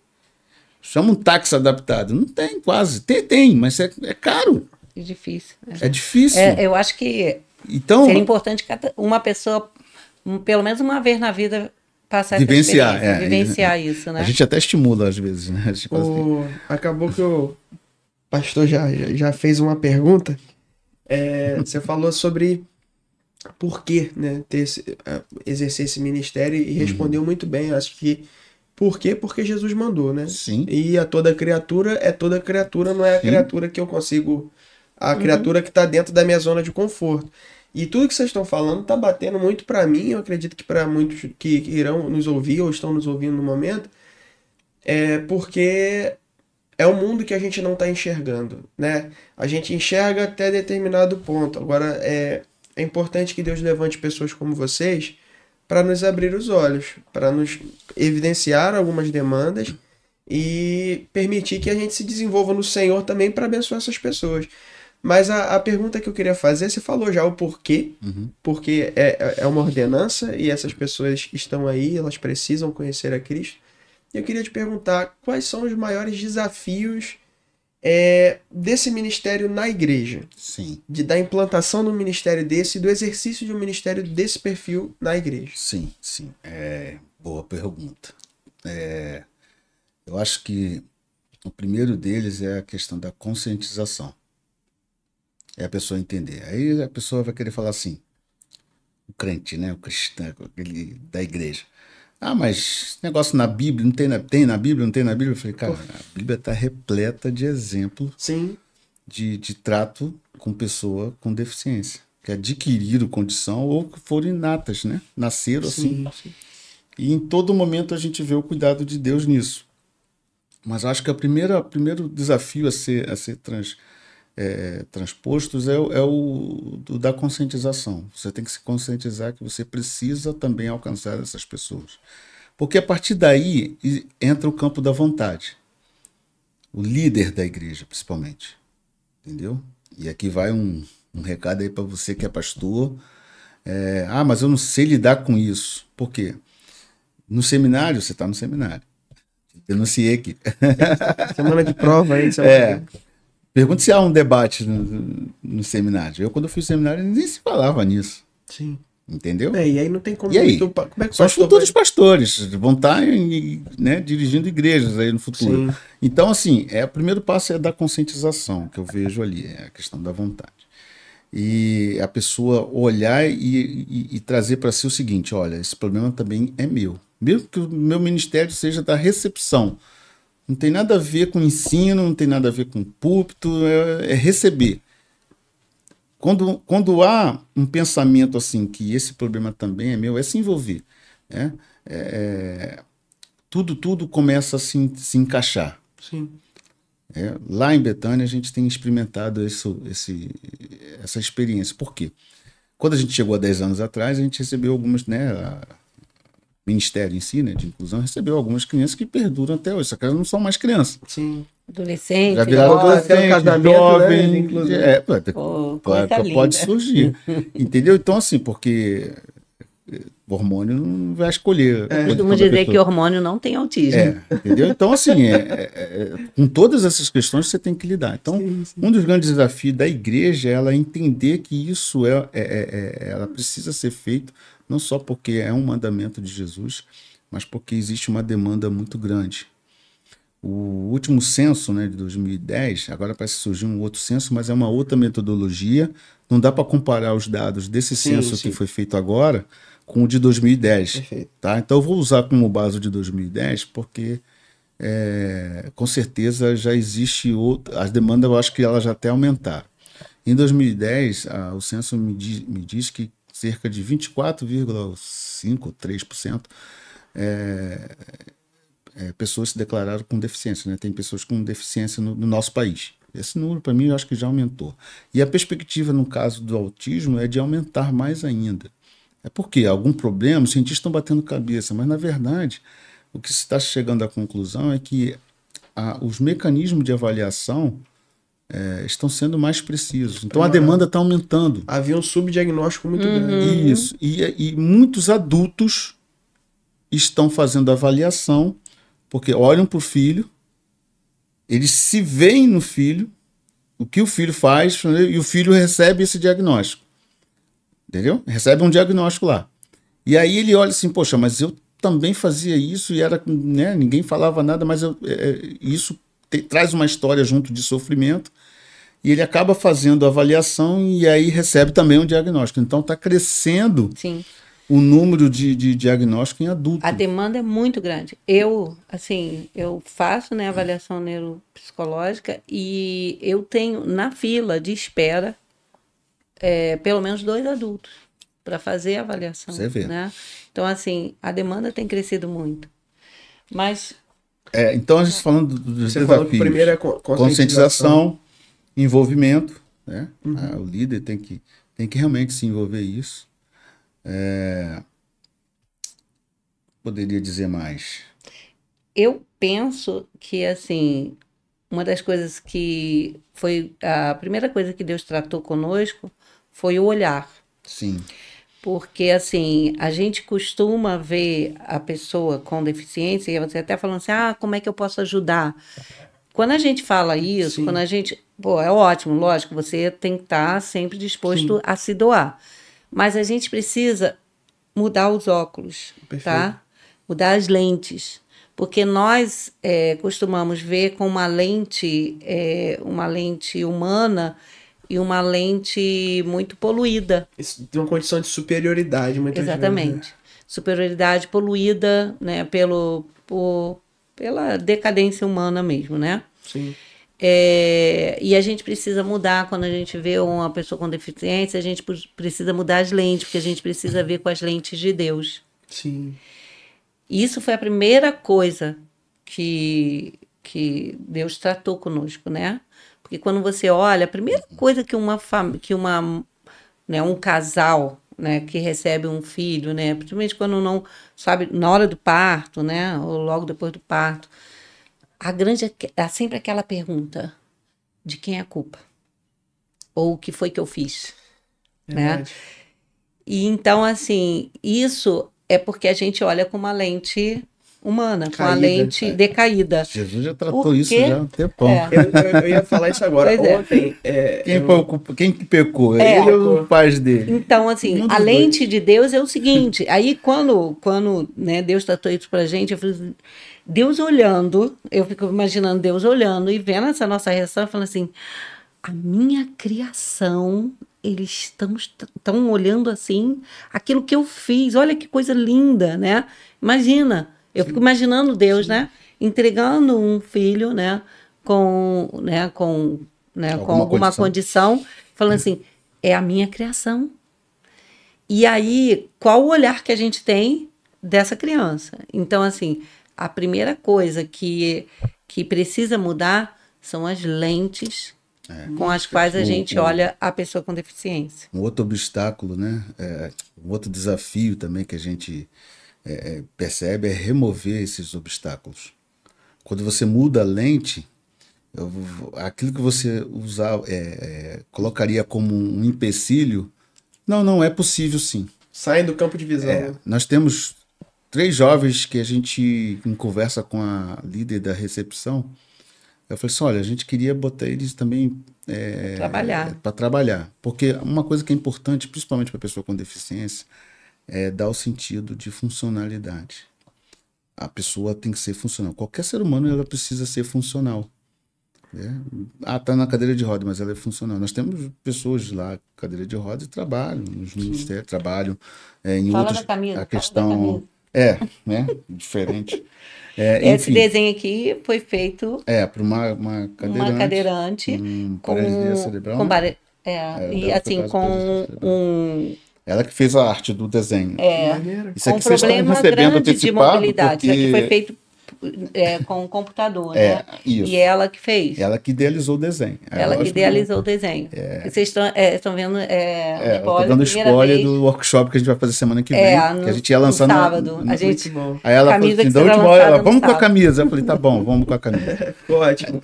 Chama um táxi adaptado. Não tem, quase. Tem, mas é caro. É difícil. É difícil. Eu acho que seria importante uma pessoa, pelo menos uma vez na vida, passar vivenciar isso, né? A gente até estimula às vezes, né? Acabou que o pastor já fez uma pergunta. Você falou sobre por que, né, exercer esse ministério e respondeu muito bem. Acho que por quê? Porque Jesus mandou, né? Sim. E toda criatura, não é a criatura que eu consigo, a criatura que está dentro da minha zona de conforto. E tudo que vocês estão falando está batendo muito para mim, eu acredito que para muitos que irão nos ouvir ou estão nos ouvindo no momento, porque é um mundo que a gente não está enxergando, né? A gente enxerga até determinado ponto. Agora, é importante que Deus levante pessoas como vocês para nos abrir os olhos, para nos evidenciar algumas demandas e permitir que a gente se desenvolva no Senhor também para abençoar essas pessoas. Mas a pergunta que eu queria fazer, você falou já o porquê, porque é uma ordenança e essas pessoas estão aí, elas precisam conhecer a Cristo. Eu queria te perguntar quais são os maiores desafios desse ministério na igreja. Sim. Da implantação do ministério desse e do exercício de um ministério desse perfil na igreja. Sim. Boa pergunta. Eu acho que o primeiro deles é a questão da conscientização. É a pessoa entender. Aí a pessoa vai querer falar assim, o crente, né? O cristão, aquele da igreja. Mas esse negócio na Bíblia, tem na Bíblia, não tem na Bíblia? Eu falei, cara, a Bíblia está repleta de exemplos de trato com pessoa com deficiência, que adquiriram condição ou que foram inatas, né? Nasceram assim. Sim. E em todo momento a gente vê o cuidado de Deus nisso. Mas acho que o primeiro desafio a ser transpostos é o da conscientização. Você tem que se conscientizar que você precisa também alcançar essas pessoas. Porque a partir daí entra o campo da vontade. O líder da igreja, principalmente. Entendeu? E aqui vai um recado aí para você que é pastor. Mas eu não sei lidar com isso. Por quê? No seminário, você está no seminário. Denunciei aqui. Semana de prova aí. Pergunta se há um debate no seminário. Quando eu fui ao seminário, nem se falava nisso. Sim. Entendeu? E aí não tem como... E aí? Como é que são os futuros pastores. Vão estar dirigindo igrejas aí no futuro. Sim. Então, assim, o primeiro passo é da conscientização, que eu vejo ali. É a questão da vontade. E a pessoa olhar e trazer para si o seguinte, olha, esse problema também é meu. mesmo que o meu ministério seja da recepção. Não tem nada a ver com ensino, não tem nada a ver com púlpito, é receber. Quando há um pensamento assim, que esse problema também é meu, é se envolver. Né? Tudo começa a se encaixar. Sim. Lá em Betânia a gente tem experimentado essa experiência. Por quê? Quando a gente chegou há 10 anos atrás, a gente recebeu algumas, né, o Ministério em si, né, de inclusão, recebeu algumas crianças que perduram até hoje. Só que elas não são mais crianças. Sim. Adolescente. Já viraram adolescente, casamento, jovem. né, inclusão. Pode surgir. Entendeu? Então, assim, porque o hormônio não vai escolher. Costumo dizer que hormônio não tem autismo. Entendeu? Então, assim, com todas essas questões você tem que lidar. Então, sim. um dos grandes desafios da igreja é ela entender que isso ela precisa ser feito, não só porque é um mandamento de Jesus, mas porque existe uma demanda muito grande. O último censo, né, de 2010, agora parece que surgiu um outro censo, mas é uma outra metodologia. Não dá para comparar os dados desse censo que foi feito agora com o de 2010. Perfeito. Tá? Então eu vou usar como base o de 2010 porque com certeza já existe as demandas, eu acho que elas já até aumentaram. Em 2010, o censo me diz que cerca de 24,5%, 3% pessoas se declararam com deficiência, né? Tem pessoas com deficiência no nosso país. Esse número, para mim, eu acho que já aumentou. E a perspectiva, no caso do autismo, é de aumentar mais ainda. É porque algum problema, os cientistas estão batendo cabeça, mas, na verdade, o que se está chegando à conclusão é que os mecanismos de avaliação estão sendo mais precisos. Então, a demanda está aumentando. Havia um subdiagnóstico muito grande. Isso. E muitos adultos estão fazendo avaliação porque olham para o filho, eles se veem no filho, o que o filho faz, e o filho recebe esse diagnóstico. Entendeu? Recebe um diagnóstico lá. E aí ele olha assim, poxa, mas eu também fazia isso e era, né, ninguém falava nada, mas isso traz uma história junto de sofrimento e ele acaba fazendo a avaliação e aí recebe também um diagnóstico. Então está crescendo. Sim. O número de diagnóstico em adulto. A demanda é muito grande. Eu faço, né, avaliação neuropsicológica e eu tenho na fila de espera pelo menos 2 adultos para fazer a avaliação. Você vê. Né? Então, assim, a demanda tem crescido muito. Mas... então, a gente falando dos Você desafios. falou que primeiro é conscientização, envolvimento. Né? O líder tem que realmente se envolver isso. Poderia dizer mais? Eu penso que, assim, uma das coisas que foi a primeira coisa que Deus tratou conosco foi o olhar. Sim. Porque, assim, a gente costuma ver a pessoa com deficiência, e você até falando assim, como é que eu posso ajudar? Quando a gente fala isso, Sim. quando a gente... é ótimo, lógico, você tem que estar sempre disposto a se doar. Mas a gente precisa mudar os óculos, tá? Mudar as lentes. Porque nós costumamos ver com uma lente humana e uma lente muito poluída. Isso tem uma condição de superioridade, muitas Exatamente. vezes. Né? Superioridade poluída, né? Pela decadência humana mesmo, né? Sim. E a gente precisa mudar quando a gente vê uma pessoa com deficiência, a gente precisa mudar as lentes, porque a gente precisa ver com as lentes de Deus. Sim. Isso foi a primeira coisa que Deus tratou conosco, né? Porque quando você olha, a primeira coisa que um casal, né, que recebe um filho, né, principalmente quando não sabe, na hora do parto, né, ou logo depois do parto, há sempre aquela pergunta: de quem é a culpa? Ou o que foi que eu fiz? Né? E então, assim, isso é porque a gente olha com uma lente humana, com a lente decaída. Jesus já tratou isso já há um tempão. Eu ia falar isso agora. Ontem. Quem que pecou? Ele ou os pais dele? Então, assim, a lente de Deus é o seguinte. Aí, quando né, Deus tratou isso pra gente, eu falei, Deus olhando, eu fico imaginando Deus olhando e vendo essa nossa reação, falando assim, a minha criação eles estão olhando assim, aquilo que eu fiz, olha que coisa linda, né? Imagina, eu fico imaginando Deus, né? Entregando um filho, né? Com alguma condição, falando assim, é a minha criação. E aí, qual o olhar que a gente tem dessa criança? Então, assim, a primeira coisa que precisa mudar são as lentes com as quais a gente olha a pessoa com deficiência. Um outro obstáculo, né? Um outro desafio também que a gente percebe é remover esses obstáculos. Quando você muda a lente, aquilo que você colocaria como um empecilho, não é possível sim. Saem do campo de visão. Nós temos 3 jovens que a gente, em conversa com a líder da recepção, eu falei assim, olha, a gente queria botar eles também para trabalhar. Porque uma coisa que é importante, principalmente para a pessoa com deficiência, é dar o sentido de funcionalidade. A pessoa tem que ser funcional. Qualquer ser humano ela precisa ser funcional. Está na cadeira de roda, mas ela é funcional. Nós temos pessoas lá, cadeira de roda, e trabalham nos ministérios, trabalham em fala outros. Da Camila, a questão diferente. Esse desenho aqui foi feito para uma cadeirante com paralisia cerebral. E assim, com Ela que fez a arte do desenho. Isso aqui com um problema grande de mobilidade. Isso aqui foi feito com o computador, né? Isso. E ela que fez. Ela que idealizou o desenho. Ela que idealizou o desenho. Vocês estão vendo spoiler, dando spoiler do workshop que a gente vai fazer semana que vem. Que a gente ia lançar no sábado. A gente, aí ela falou assim, da última hora, vamos com a camisa. Eu falei, tá bom, vamos com a camisa. Ficou ótimo.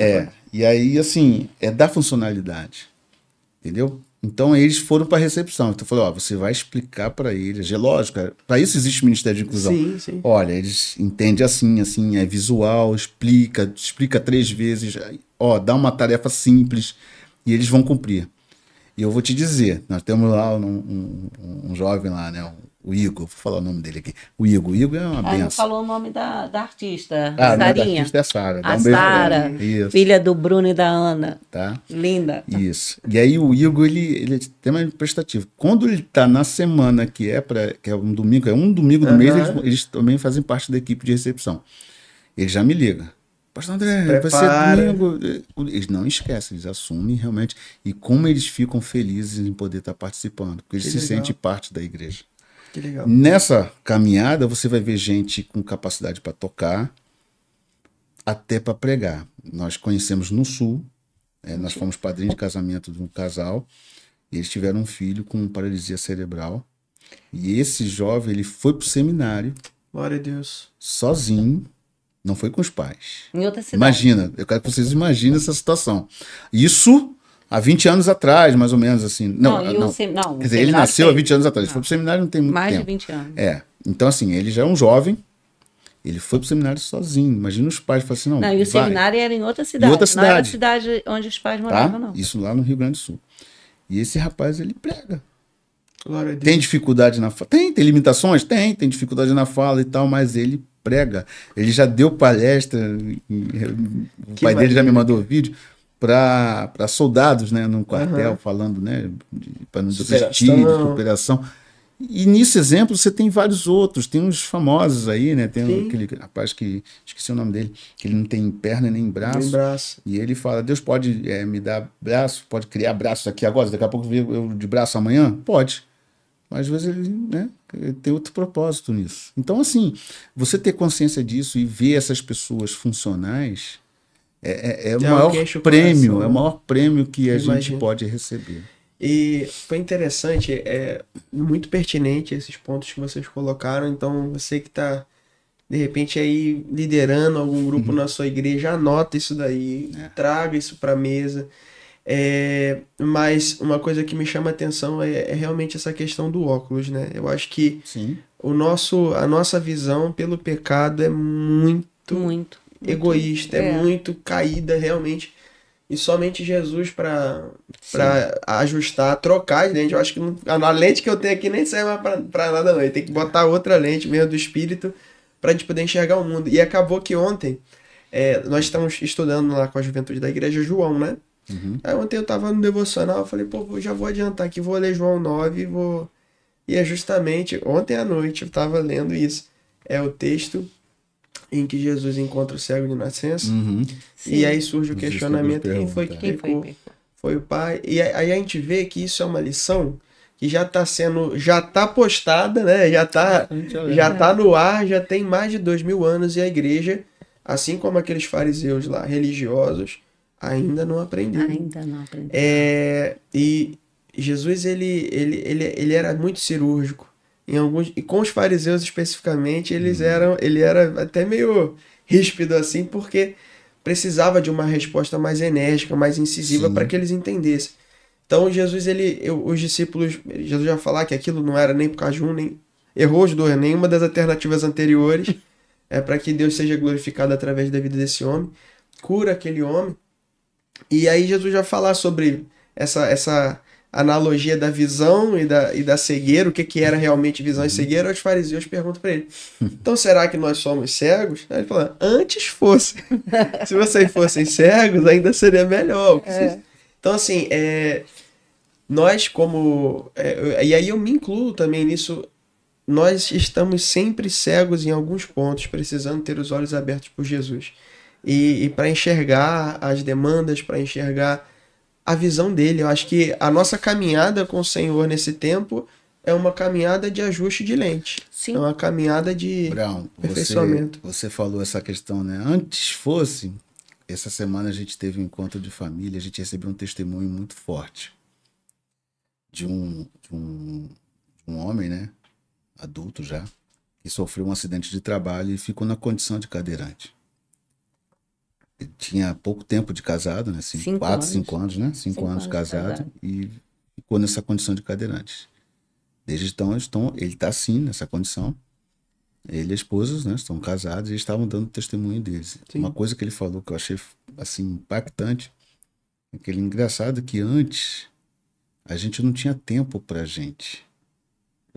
E aí, assim, dar funcionalidade. Entendeu? Então, eles foram para a recepção. Então, eu falei, você vai explicar para eles. É lógico, para isso existe o Ministério de Inclusão. Sim. Olha, eles entendem assim, é visual, explica 3 vezes. Dá uma tarefa simples e eles vão cumprir. E eu vou te dizer, nós temos lá um jovem lá, né? O Igor, vou falar o nome dele aqui. O Igor é uma benção. Não falou o nome da artista, Sarinha. Da artista é a Sara. A Sara, filha do Bruno e da Ana. Tá? Linda. Isso. E aí o Igor, ele é extremamente prestativo. Quando ele está na semana que é um domingo do mês, eles também fazem parte da equipe de recepção. Ele já me liga. Pastor André, vai ser domingo. Eles não esquecem, eles assumem realmente. E como eles ficam felizes em poder estar participando, porque eles se sentem parte da igreja. Que legal. Nessa caminhada, você vai ver gente com capacidade para tocar, até para pregar. Nós conhecemos no Sul, nós fomos padrinhos de casamento de um casal, e eles tiveram um filho com paralisia cerebral. E esse jovem, ele foi para o seminário. Glória a Deus. Sozinho, não foi com os pais. Em outra cidade. Imagina, eu quero que vocês imaginem essa situação. Isso há 20 anos atrás, mais ou menos, assim. Não. Quer dizer, ele nasceu há 20 anos atrás. Ele foi pro seminário, não tem muito tempo. Mais de 20 anos. Então, assim, ele já é um jovem, ele foi pro seminário sozinho. Imagina os pais falam assim, não, e o seminário era em outra cidade. Não era a cidade onde os pais moravam, não. Isso lá no Rio Grande do Sul. E esse rapaz, ele prega. Glória a Deus. Tem dificuldade na fala? Tem limitações? Tem dificuldade na fala e tal, mas ele prega. Ele já deu palestra, o pai dele já me mandou o vídeo, para soldados, né, num quartel, falando, né, para não desistir, de cooperação. E nesse exemplo você tem vários outros, tem uns famosos aí, né, tem aquele rapaz que, esqueci o nome dele, que ele não tem perna nem braço, e ele fala, Deus pode me dar braço, pode criar braços aqui agora, daqui a pouco eu de braço amanhã? Pode. Mas às vezes ele tem outro propósito nisso. Então, assim, você ter consciência disso e ver essas pessoas funcionais é o maior prêmio, é o maior prêmio que a gente pode receber. E foi interessante, muito pertinente esses pontos que vocês colocaram. Então, você que está, de repente, aí liderando algum grupo na sua igreja, anota isso daí, traga isso para a mesa. Mas uma coisa que me chama a atenção é realmente essa questão do óculos, né? Eu acho que a nossa visão pelo pecado é muito egoísta, é muito caída realmente. E somente Jesus para ajustar, trocar as lentes. Eu acho que a lente que eu tenho aqui nem serve mais para nada não. Tem que botar outra lente mesmo do espírito para a gente poder enxergar o mundo. E acabou que ontem nós estamos estudando lá com a juventude da igreja João, né? Aí ontem eu tava no devocional, eu falei, pô, já vou adiantar aqui, vou ler João 9 e vou... E é justamente, ontem à noite eu tava lendo isso. É o texto em que Jesus encontra o cego de nascença. E aí surge o questionamento, quem foi que pecou? Foi o pai. E aí a gente vê que isso é uma lição que já tá postada, né? Já tá no ar, já tem mais de 2000 anos e a igreja, assim como aqueles fariseus lá, religiosos, ainda não aprenderam. E Jesus, ele era muito cirúrgico. E com os fariseus especificamente, ele era até meio ríspido assim, porque precisava de uma resposta mais enérgica, mais incisiva para que eles entendessem. Então Jesus, os discípulos, Jesus já falar que aquilo não era nem por causa de nem errou os dois, nenhuma das alternativas anteriores, para que Deus seja glorificado através da vida desse homem, cura aquele homem. E aí Jesus já falar sobre essa analogia da visão e da cegueira, o que era realmente visão e cegueira. Os fariseus perguntam para ele, então será que nós somos cegos? Aí ele fala, antes fosse. Se vocês fossem cegos, ainda seria melhor. Então assim, nós como... e aí eu me incluo também nisso, nós estamos sempre cegos em alguns pontos, precisando ter os olhos abertos por Jesus. E para enxergar as demandas, para enxergar a visão dele. Eu acho que a nossa caminhada com o Senhor nesse tempo é uma caminhada de ajuste de lente. Sim. É uma caminhada de aperfeiçoamento. Você falou essa questão, né? Antes fosse, essa semana a gente teve um encontro de família, a gente recebeu um testemunho muito forte de um homem, né? Adulto já, que sofreu um acidente de trabalho e ficou na condição de cadeirante. Ele tinha pouco tempo de casado, né? 5 anos, né? 5 anos casado e ficou nessa condição de cadeirante. Desde então, ele está sim nessa condição. Ele e a esposa, né, estão casados e estavam dando testemunho deles. Sim. Uma coisa que ele falou que eu achei assim impactante, aquele engraçado que antes a gente não tinha tempo para gente.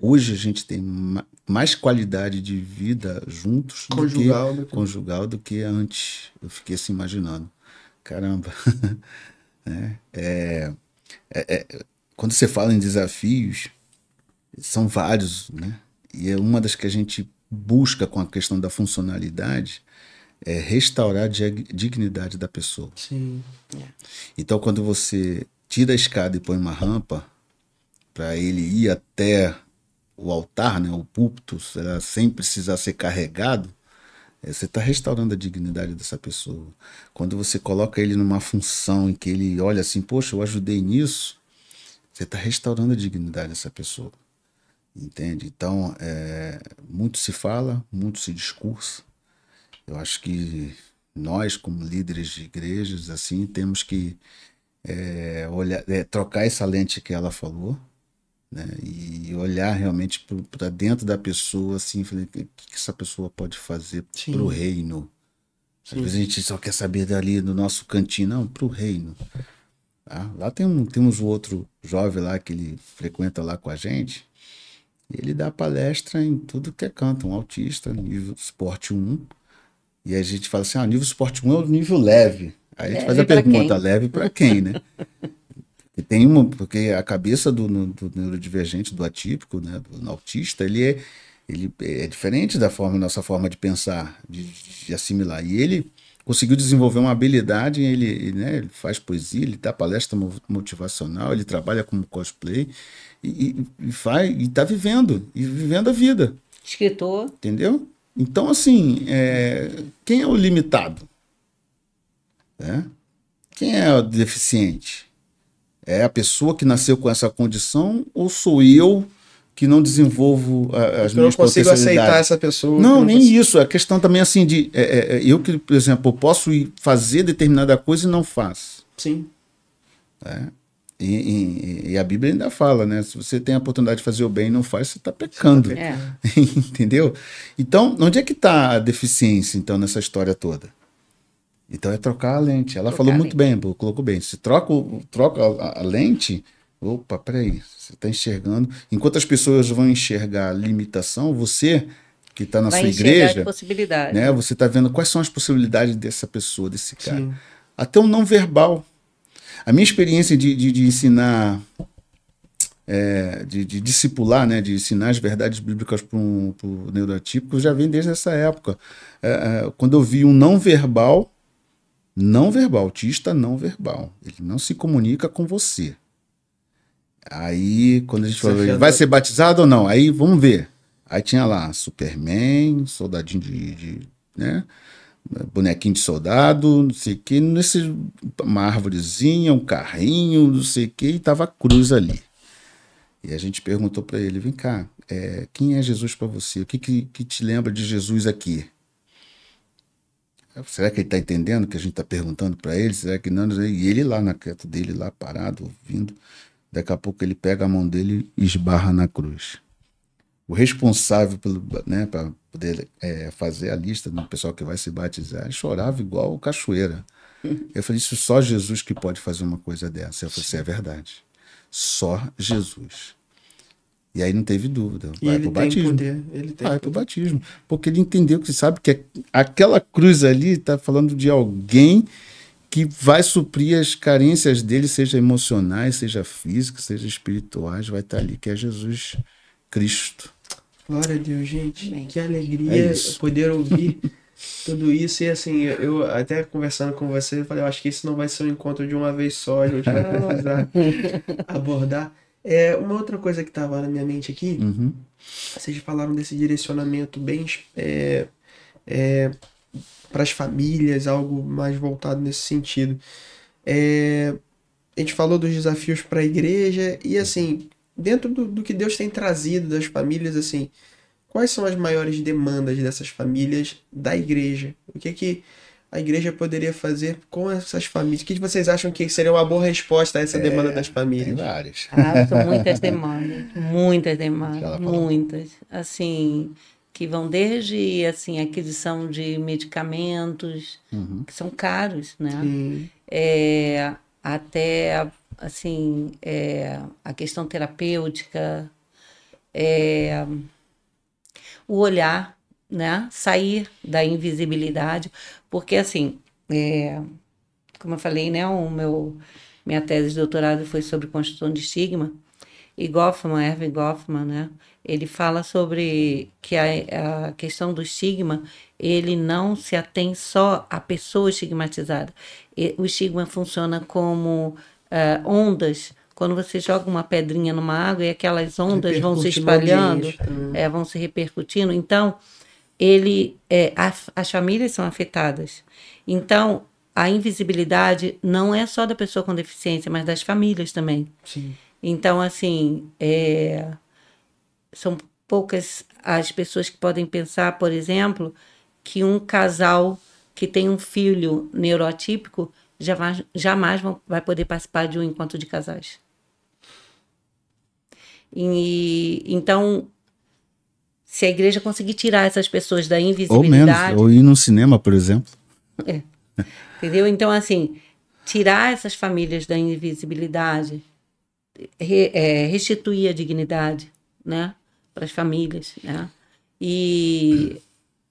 Hoje a gente tem mais qualidade de vida juntos conjugal do que antes. Eu fiquei assim imaginando. Caramba. Quando você fala em desafios, são vários, né? E é uma das que a gente busca com a questão da funcionalidade é restaurar a dignidade da pessoa. Sim. Então, quando você tira a escada e põe uma rampa para ele ir até o altar, né, o púlpito, sem precisar ser carregado, você está restaurando a dignidade dessa pessoa. Quando você coloca ele numa função em que ele olha assim, poxa, eu ajudei nisso, você está restaurando a dignidade dessa pessoa. Entende? Então, muito se fala, muito se discursa. Eu acho que nós, como líderes de igrejas, assim, temos que trocar essa lente que ela falou, né? E olhar realmente para dentro da pessoa, assim, o que essa pessoa pode fazer para o reino. Às vezes a gente só quer saber dali do nosso cantinho, não, para o reino. Tá? Lá tem um outro jovem lá que ele frequenta lá com a gente. Ele dá palestra em tudo que é canto, um autista, nível Esporte 1. E a gente fala assim, nível Esporte 1 é o nível leve. Aí a gente faz a pergunta, leve para quem, né? Porque a cabeça do neurodivergente, do atípico, né, do autista, ele é diferente da nossa forma de pensar, de assimilar. E ele conseguiu desenvolver uma habilidade, ele faz poesia, ele dá palestra motivacional, ele trabalha como cosplay e está vivendo a vida. Escritor. Entendeu? Então, assim, quem é o limitado? Quem é o deficiente? É a pessoa que nasceu com essa condição ou sou eu que não desenvolvo as minhas potencialidades? Eu não consigo aceitar essa pessoa. Não, nem isso. A questão também assim de... eu que, por exemplo, posso ir fazer determinada coisa e não faço. Sim. E a Bíblia ainda fala, né? Se você tem a oportunidade de fazer o bem e não faz, você está pecando. Entendeu? Então, onde é que está a deficiência, então, nessa história toda? Então é trocar a lente. Ela falou muito bem, colocou bem. Se troca a lente, opa, peraí, você está enxergando. Enquanto as pessoas vão enxergar a limitação, você que está na sua igreja, né, você está vendo quais são as possibilidades dessa pessoa, desse cara. Sim. Até o não verbal. A minha experiência de ensinar, de discipular, né, de ensinar as verdades bíblicas para o neurotípico, já vem desde essa época. Quando eu vi um não verbal, autista não verbal, ele não se comunica com você. Aí, quando a gente falou, ele vai ser batizado ou não? Aí, vamos ver. Aí tinha lá Superman, soldadinho né? Bonequinho de soldado, não sei o que, uma árvorezinha, um carrinho, não sei o que, e tava a cruz ali. E a gente perguntou para ele, vem cá, quem é Jesus para você? O que te lembra de Jesus aqui? Será que ele está entendendo o que a gente está perguntando para ele? Será que não? E ele lá na quieta dele, lá parado, ouvindo. Daqui a pouco ele pega a mão dele e esbarra na cruz. O responsável né, para poder fazer a lista do pessoal que vai se batizar chorava igual cachoeira. Eu falei, isso só Jesus que pode fazer uma coisa dessa. Eu falei, isso é verdade. Só Jesus. E aí não teve dúvida. Vai pro batismo. Vai pro batismo. Porque ele entendeu que sabe que aquela cruz ali está falando de alguém que vai suprir as carências dele, seja emocionais, seja físicas, seja espirituais, vai estar ali, que é Jesus Cristo. Glória a Deus, gente. Bem, que alegria poder ouvir tudo isso. E assim, eu até conversando com você, eu falei, eu acho que isso não vai ser um encontro de uma vez só, a gente vai precisar abordar. Uma outra coisa que estava na minha mente aqui, vocês falaram desse direcionamento bem para as famílias, algo mais voltado nesse sentido. A gente falou dos desafios para a igreja e, assim, dentro do que Deus tem trazido das famílias, assim, quais são as maiores demandas dessas famílias da igreja? O que a igreja poderia fazer com essas famílias? O que vocês acham que seria uma boa resposta a essa demanda das famílias? Tem várias. São muitas demandas, muitas. Assim, que vão desde assim, aquisição de medicamentos, que são caros, né? Até assim, a questão terapêutica, o olhar, né? Sair da invisibilidade, porque assim, como eu falei, né? Minha tese de doutorado foi sobre construção de estigma, e Erving Goffman, né? Ele fala sobre que a questão do estigma, ele não se atém só à pessoa estigmatizada. O estigma funciona como ondas. Quando você joga uma pedrinha numa água e aquelas ondas vão se espalhando, vão se repercutindo. Então, as famílias são afetadas. Então, a invisibilidade não é só da pessoa com deficiência, mas das famílias também. Sim. Então, assim, são poucas as pessoas que podem pensar, por exemplo, que um casal que tem um filho neuroatípico jamais vai poder participar de um encontro de casais. Então, se a igreja conseguir tirar essas pessoas da invisibilidade... Ou ir no cinema, por exemplo. Entendeu? Então, assim, tirar essas famílias da invisibilidade, restituir a dignidade, né, para as famílias, né? E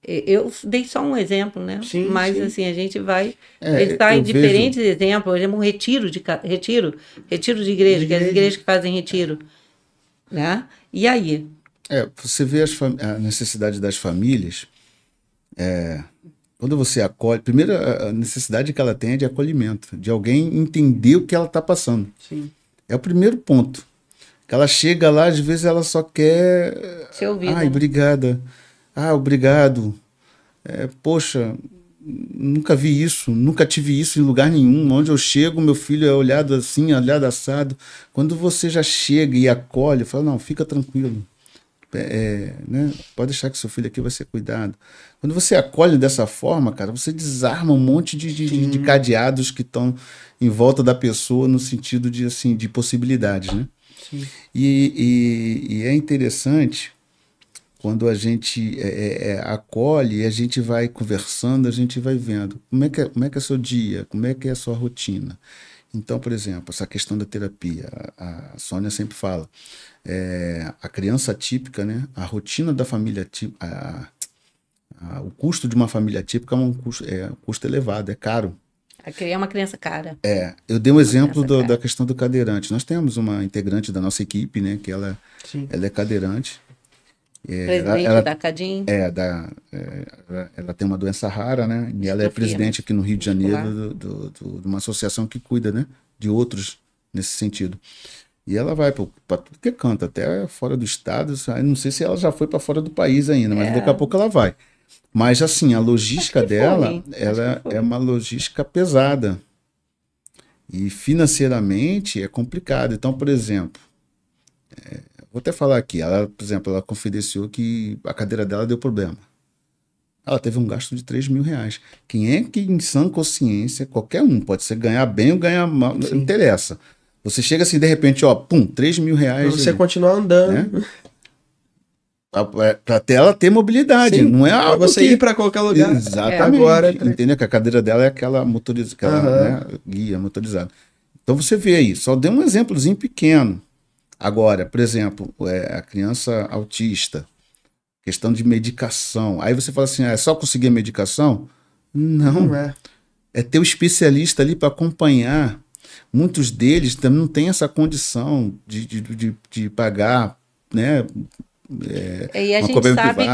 eu dei só um exemplo, né? Sim, mas sim. Assim, a gente vai estar em diferentes exemplos. Por exemplo, um retiro de igreja, que é as igrejas que fazem retiro, né? E aí? Você vê a necessidade das famílias. Quando você acolhe, primeiro a necessidade que ela tem é de acolhimento, de alguém entender o que ela está passando. Sim. É o primeiro ponto. Que ela chega lá, às vezes ela só quer... ser ouvida. Ai, obrigada. Obrigado. Poxa, nunca vi isso, nunca tive isso em lugar nenhum. Onde eu chego, meu filho é olhado assim, olhado assado. Quando você já chega e acolhe, fala, não, fica tranquilo. Né? Pode deixar que seu filho aqui vai ser cuidado. Quando você acolhe dessa forma, cara, você desarma um monte de cadeados que estão em volta da pessoa no sentido de, assim, de possibilidades, né? Sim. E é interessante quando a gente acolhe e a gente vai conversando, a gente vai vendo como é que é seu dia, como é que é a sua rotina. Então, por exemplo, essa questão da terapia, a Sônia sempre fala, a criança atípica, né, a rotina da família atípica, o custo de uma família atípica é um custo elevado, é caro. É uma criança cara. Eu dei um exemplo criança da questão do cadeirante. Nós temos uma integrante da nossa equipe, né, que ela é cadeirante. Presidente da Cadim. Ela tem uma doença rara, né? E ela é presidente aqui no Rio de Janeiro de uma associação que cuida, né, de outros nesse sentido. E ela vai para tudo que canta, até fora do estado. Não sei se ela já foi para fora do país ainda, mas daqui a pouco ela vai. Mas assim, a logística dela, ela é uma logística pesada. E financeiramente é complicado. Então, por exemplo, vou até falar aqui, por exemplo, ela confidenciou que a cadeira dela deu problema. Ela teve um gasto de R$3.000. Quem é que, em sã consciência, qualquer um, pode ser ganhar bem ou ganhar mal, não interessa. Você chega assim, de repente, ó, pum, R$3.000. Pra você continuar andando. Né? Pra até ela ter mobilidade. Sim, não é algo pra você ir para qualquer lugar. Exatamente. Agora, entendeu? Que a cadeira dela é aquela motorizada, né? Guia motorizada. Então você vê aí, só dei um exemplozinho pequeno. Agora, por exemplo, a criança autista, questão de medicação. Aí você fala assim, é só conseguir a medicação? Não é. É ter o especialista ali para acompanhar. Muitos deles também não têm essa condição de pagar, né? E a gente sabe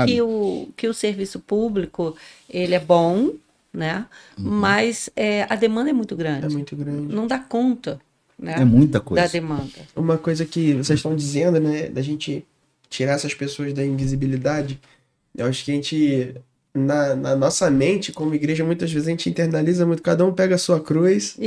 que o serviço público ele é bom, né? Mas a demanda é muito grande. É muito grande. Não dá conta. Né? É muita coisa. Da demanda. Uma coisa que vocês estão dizendo, né, da gente tirar essas pessoas da invisibilidade, eu acho que a gente, na nossa mente, como igreja, muitas vezes a gente internaliza muito, cada um pega a sua cruz,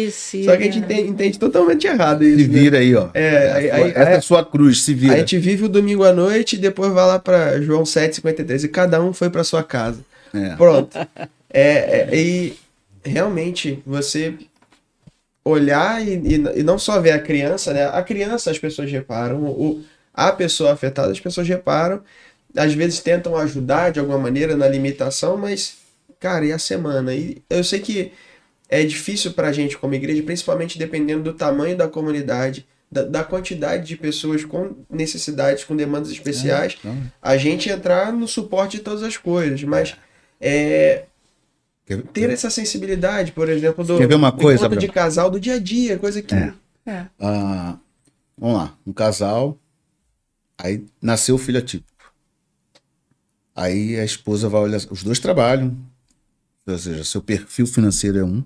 só que a gente entende totalmente errado isso. Se vira, né? Aí, ó. Essa é a sua cruz, se vira. A gente vive o domingo à noite e depois vai lá para João 7,53 e cada um foi para sua casa. Pronto. E realmente, você olhar e não só ver a criança, né? A criança as pessoas reparam, a pessoa afetada as pessoas reparam, às vezes tentam ajudar de alguma maneira na limitação, mas, cara, e a semana? E eu sei que é difícil pra gente como igreja, principalmente dependendo do tamanho da comunidade, da quantidade de pessoas com necessidades, com demandas especiais, a gente entrar no suporte de todas as coisas, mas ter essa sensibilidade, por exemplo, do encontro de casal do dia a dia, coisa que... Vamos lá, um casal, aí nasceu o filho atípico. Aí a esposa vai olhar, os dois trabalham, ou seja, seu perfil financeiro é um.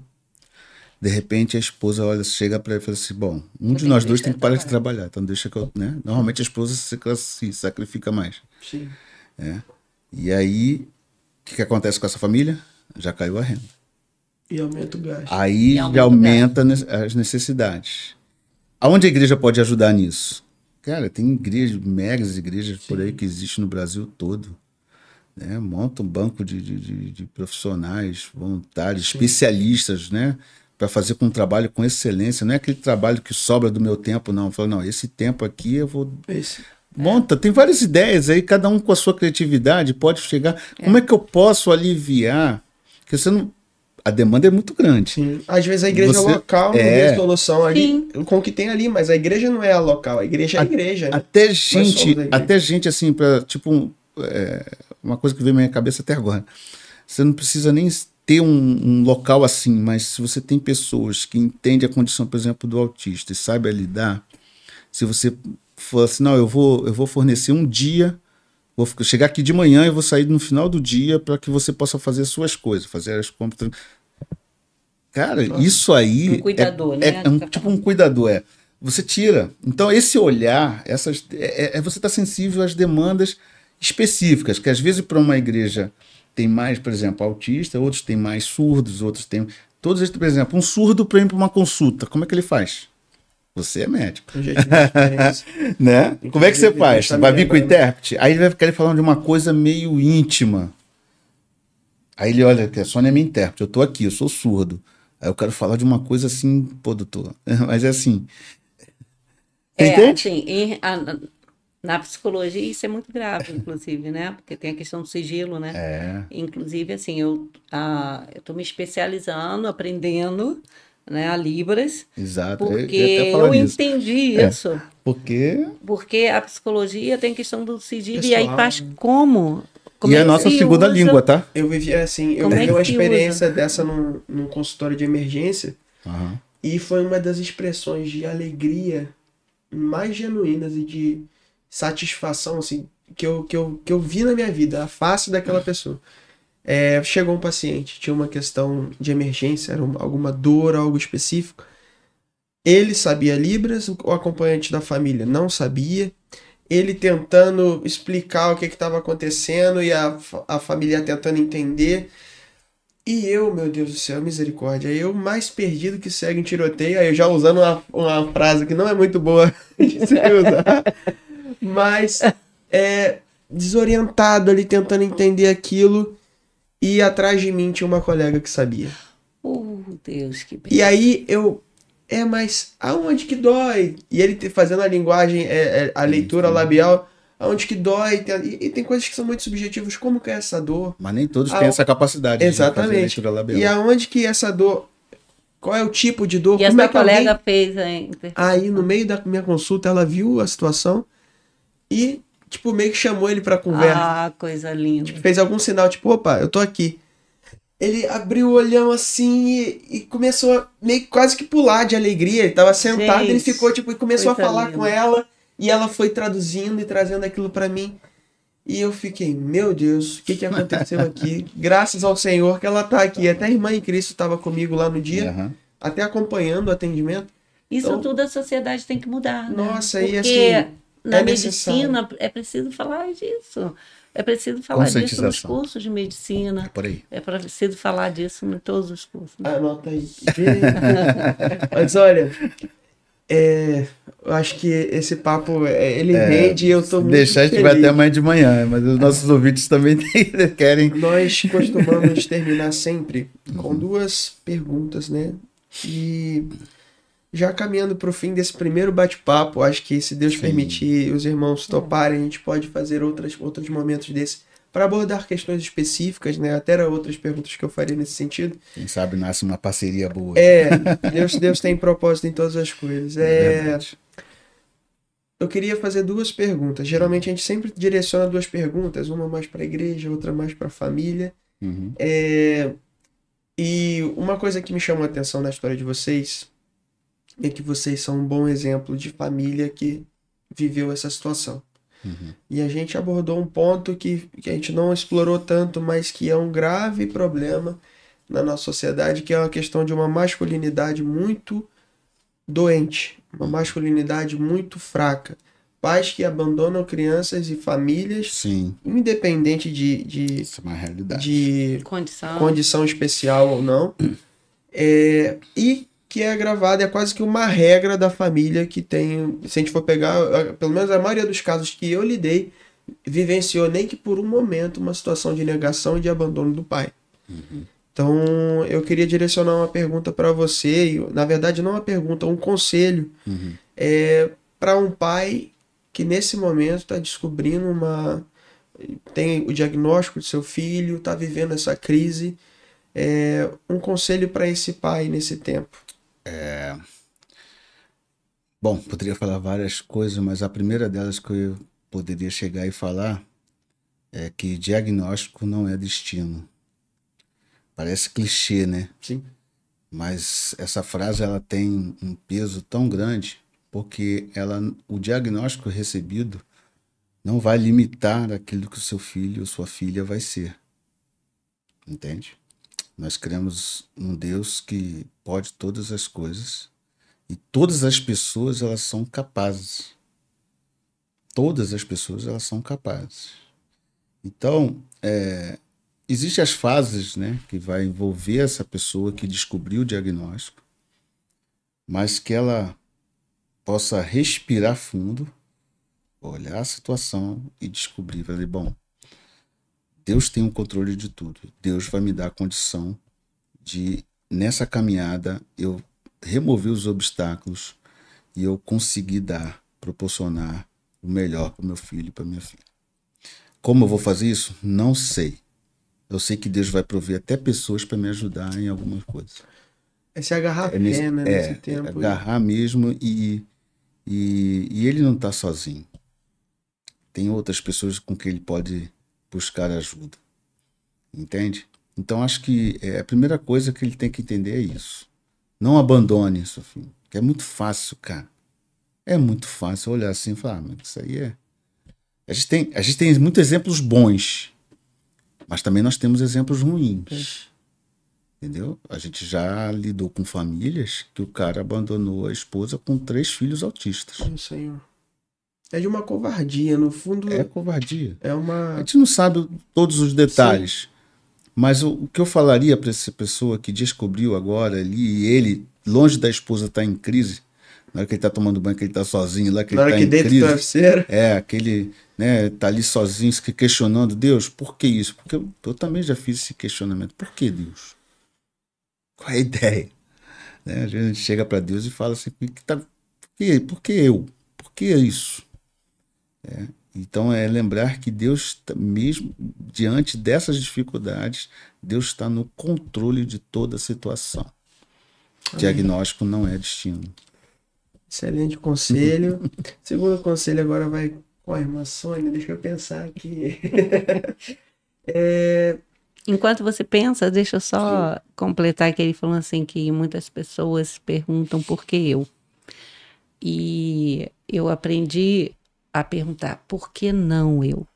De repente a esposa chega para ele e fala assim, bom, de nós dois tem que parar de trabalhar, então deixa que eu, né? Normalmente a esposa se sacrifica mais. Sim. E aí, o que acontece com essa família? Já caiu a renda. E aumenta o gasto. Aí já aumenta as necessidades. Aonde a igreja pode ajudar nisso? Cara, tem igrejas, megas igrejas por aí que existem no Brasil todo. Né? Monta um banco de profissionais, voluntários, especialistas, né? Para fazer com um trabalho com excelência. Não é aquele trabalho que sobra do meu tempo, não. Fala, não, esse tempo aqui eu vou... Monta, tem várias ideias aí, cada um com a sua criatividade pode chegar. Como é que eu posso aliviar? Porque você não... A demanda é muito grande. Sim. Às vezes a igreja local não vê a solução ali com o que tem ali, mas a igreja não é a local, a igreja é a igreja. Né? Até gente assim, para tipo, uma coisa que veio na minha cabeça até agora. Você não precisa nem ter um local assim, mas se você tem pessoas que entendem a condição, por exemplo, do autista e sabe lidar, se você for assim, não, eu vou fornecer um dia, vou chegar aqui de manhã e vou sair no final do dia para que você possa fazer as suas coisas, fazer as compras. Cara, isso aí um cuidador, né? Tipo um cuidador, Você tira. Então, esse olhar, você está sensível às demandas específicas, que às vezes para uma igreja tem mais, por exemplo, autista, outros têm mais surdos, outros têm... Todos eles, por exemplo, um surdo para ir para uma consulta, como é que ele faz? Você é médico. Né? Como é que você faz? Você vai vir com o intérprete? Aí ele vai ficar falando de uma coisa meio íntima. Aí ele olha, que a Sônia é minha intérprete, eu tô aqui, eu sou surdo. Aí eu quero falar de uma coisa assim, pô, doutor. Mas é assim. Entende? Assim, na psicologia isso é muito grave, inclusive, né? Porque tem a questão do sigilo, né? Inclusive, assim, eu tô me especializando, aprendendo, né, a Libras. Exato. Porque eu entendi isso. Porque a psicologia tem questão do sigilo, pessoal, e aí faz como Como E é é a que nossa se segunda usa? língua, tá? Eu vivi assim, eu Como é vivi que uma se experiência dessa num consultório de emergência Aham. e foi uma das expressões de alegria mais genuínas e de satisfação assim, que eu vi na minha vida, a face daquela pessoa. Chegou um paciente, tinha uma questão de emergência, era alguma dor, algo específico. Ele sabia Libras, o acompanhante da família não sabia. Ele tentando explicar o que estava acontecendo e a família tentando entender. E eu, meu Deus do céu, misericórdia, eu mais perdido que segue em tiroteio, aí eu já usando uma frase que não é muito boa de se usar, mas desorientado ali tentando entender aquilo e atrás de mim tinha uma colega que sabia. Deus, que E pena. aí mas aonde que dói? E ele fazendo a linguagem, a leitura labial, aonde que dói? E tem coisas que são muito subjetivas, como que é essa dor? Mas nem todos têm essa capacidade de fazer Exatamente. leitura labial. E aonde que essa dor, qual é o tipo de dor? E a Como é sua que alguém... colega fez a interpretação? Aí no meio da minha consulta ela viu a situação e tipo meio que chamou ele pra conversa. Ah, coisa linda. Fez algum sinal, tipo, opa, eu tô aqui. Ele abriu o olhão assim e começou a meio que quase que pular de alegria. Ele tava sentado, ele Gente, ficou tipo, e começou a coisa falar linda. com ela. E ela foi traduzindo e trazendo aquilo pra mim. E eu fiquei, meu Deus, o que que aconteceu aqui? Graças ao Senhor que ela tá aqui. Até a irmã em Cristo estava comigo lá no dia, Aham. até acompanhando o atendimento. Isso Então, tudo a sociedade tem que mudar, né? nossa, e Porque assim, na é necessário. medicina é preciso falar disso. É preciso falar disso nos Conscientização. cursos de medicina. Por aí. É preciso falar disso em todos os cursos. Né? Anota aí. Mas olha, eu acho que esse papo, ele rende e eu tô Se muito deixar, a gente feliz. vai até amanhã de manhã, mas os nossos ouvintes também querem. Nós costumamos terminar sempre com duas perguntas, né? E já caminhando para o fim desse primeiro bate-papo, acho que se Deus Sim. permitir, os irmãos toparem, a gente pode fazer outros momentos desses para abordar questões específicas, né? Até eram outras perguntas que eu faria nesse sentido. Quem sabe nasce uma parceria boa. Deus tem propósito em todas as coisas. Verdade. Eu queria fazer duas perguntas. Geralmente a gente sempre direciona duas perguntas, uma mais para a igreja, outra mais para a família. Uhum. E uma coisa que me chamou a atenção na história de vocês é que vocês são um bom exemplo de família que viveu essa situação. Uhum. E a gente abordou um ponto que a gente não explorou tanto, mas que é um grave problema na nossa sociedade, que é a questão de uma masculinidade muito doente, uma masculinidade muito fraca. Pais que abandonam crianças e famílias, Sim, independente de isso é uma realidade. de Condição. condição especial ou não, e que é agravada, é quase que uma regra da família que tem, se a gente for pegar, pelo menos a maioria dos casos que eu lidei, vivenciou nem que por um momento uma situação de negação e de abandono do pai. Então, eu queria direcionar uma pergunta para você, e, na verdade não uma pergunta, um conselho, para um pai que nesse momento está descobrindo tem o diagnóstico de seu filho, está vivendo essa crise. Um conselho para esse pai nesse tempo. Bom, poderia falar várias coisas, mas a primeira delas que eu poderia chegar e falar é que diagnóstico não é destino. Parece clichê, né? Sim. Mas essa frase ela tem um peso tão grande porque o diagnóstico recebido não vai limitar aquilo que o seu filho ou sua filha vai ser. Entende? Nós cremos num Deus que pode todas as coisas e todas as pessoas elas são capazes. Todas as pessoas elas são capazes. Então, existem as fases, né, que vai envolver essa pessoa que descobriu o diagnóstico, mas que ela possa respirar fundo, olhar a situação e descobrir, falei, bom, Deus tem o controle de tudo. Deus vai me dar a condição de, nessa caminhada, eu remover os obstáculos e eu conseguir proporcionar o melhor para o meu filho e para minha filha. Como eu vou fazer isso? Não sei. Eu sei que Deus vai prover até pessoas para me ajudar em algumas coisas. É se agarrar nesse tempo. Agarrar mesmo e ele não está sozinho. Tem outras pessoas com quem ele pode buscar ajuda. Entende? Então, acho que a primeira coisa que ele tem que entender é isso. Não abandone isso, filho. Que é muito fácil, cara. É muito fácil olhar assim e falar, mas isso aí é... A gente tem muitos exemplos bons, mas também nós temos exemplos ruins. Entendeu? A gente já lidou com famílias que o cara abandonou a esposa com 3 filhos autistas. Isso aí. É de uma covardia, no fundo. É covardia. É A uma. gente não sabe todos os detalhes, mas o que eu falaria para essa pessoa que descobriu agora ali, e ele, longe da esposa, está em crise, na hora que ele está tomando banho, que ele está sozinho lá, que Na ele hora está que em deita o crise. travesseiro. Aquele, né, tá ali sozinho, se questionando, Deus, por que isso? Porque eu também já fiz esse questionamento. Por que Deus? Qual é a ideia? Né? Às vezes a gente chega para Deus e fala assim, por que eu? Por que isso? Então é lembrar que Deus, mesmo diante dessas dificuldades, Deus está no controle de toda a situação. Amém. Diagnóstico não é destino. Excelente conselho. Segundo conselho agora vai com a irmã Sônia. Deixa eu pensar aqui. Enquanto você pensa, deixa eu só completar que ele falou assim que muitas pessoas perguntam por que eu. E eu aprendi a perguntar por que não eu?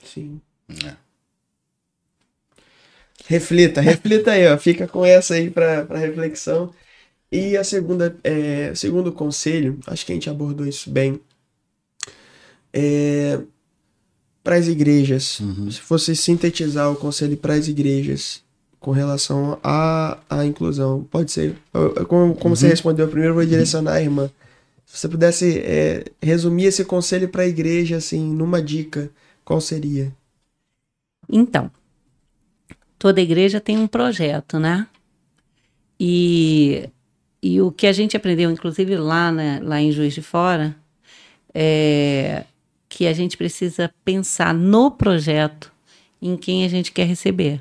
Sim. Reflita aí, ó. Fica com essa aí para reflexão. E a segunda, segundo conselho, acho que a gente abordou isso bem. Para as igrejas, se fosse sintetizar o conselho para as igrejas com relação à inclusão, pode ser, como você respondeu primeiro, eu vou direcionar a irmã. Se você pudesse resumir esse conselho para a igreja, assim, numa dica, qual seria? Então, toda igreja tem um projeto, né? E o que a gente aprendeu, inclusive lá em Juiz de Fora, é que a gente precisa pensar no projeto em quem a gente quer receber.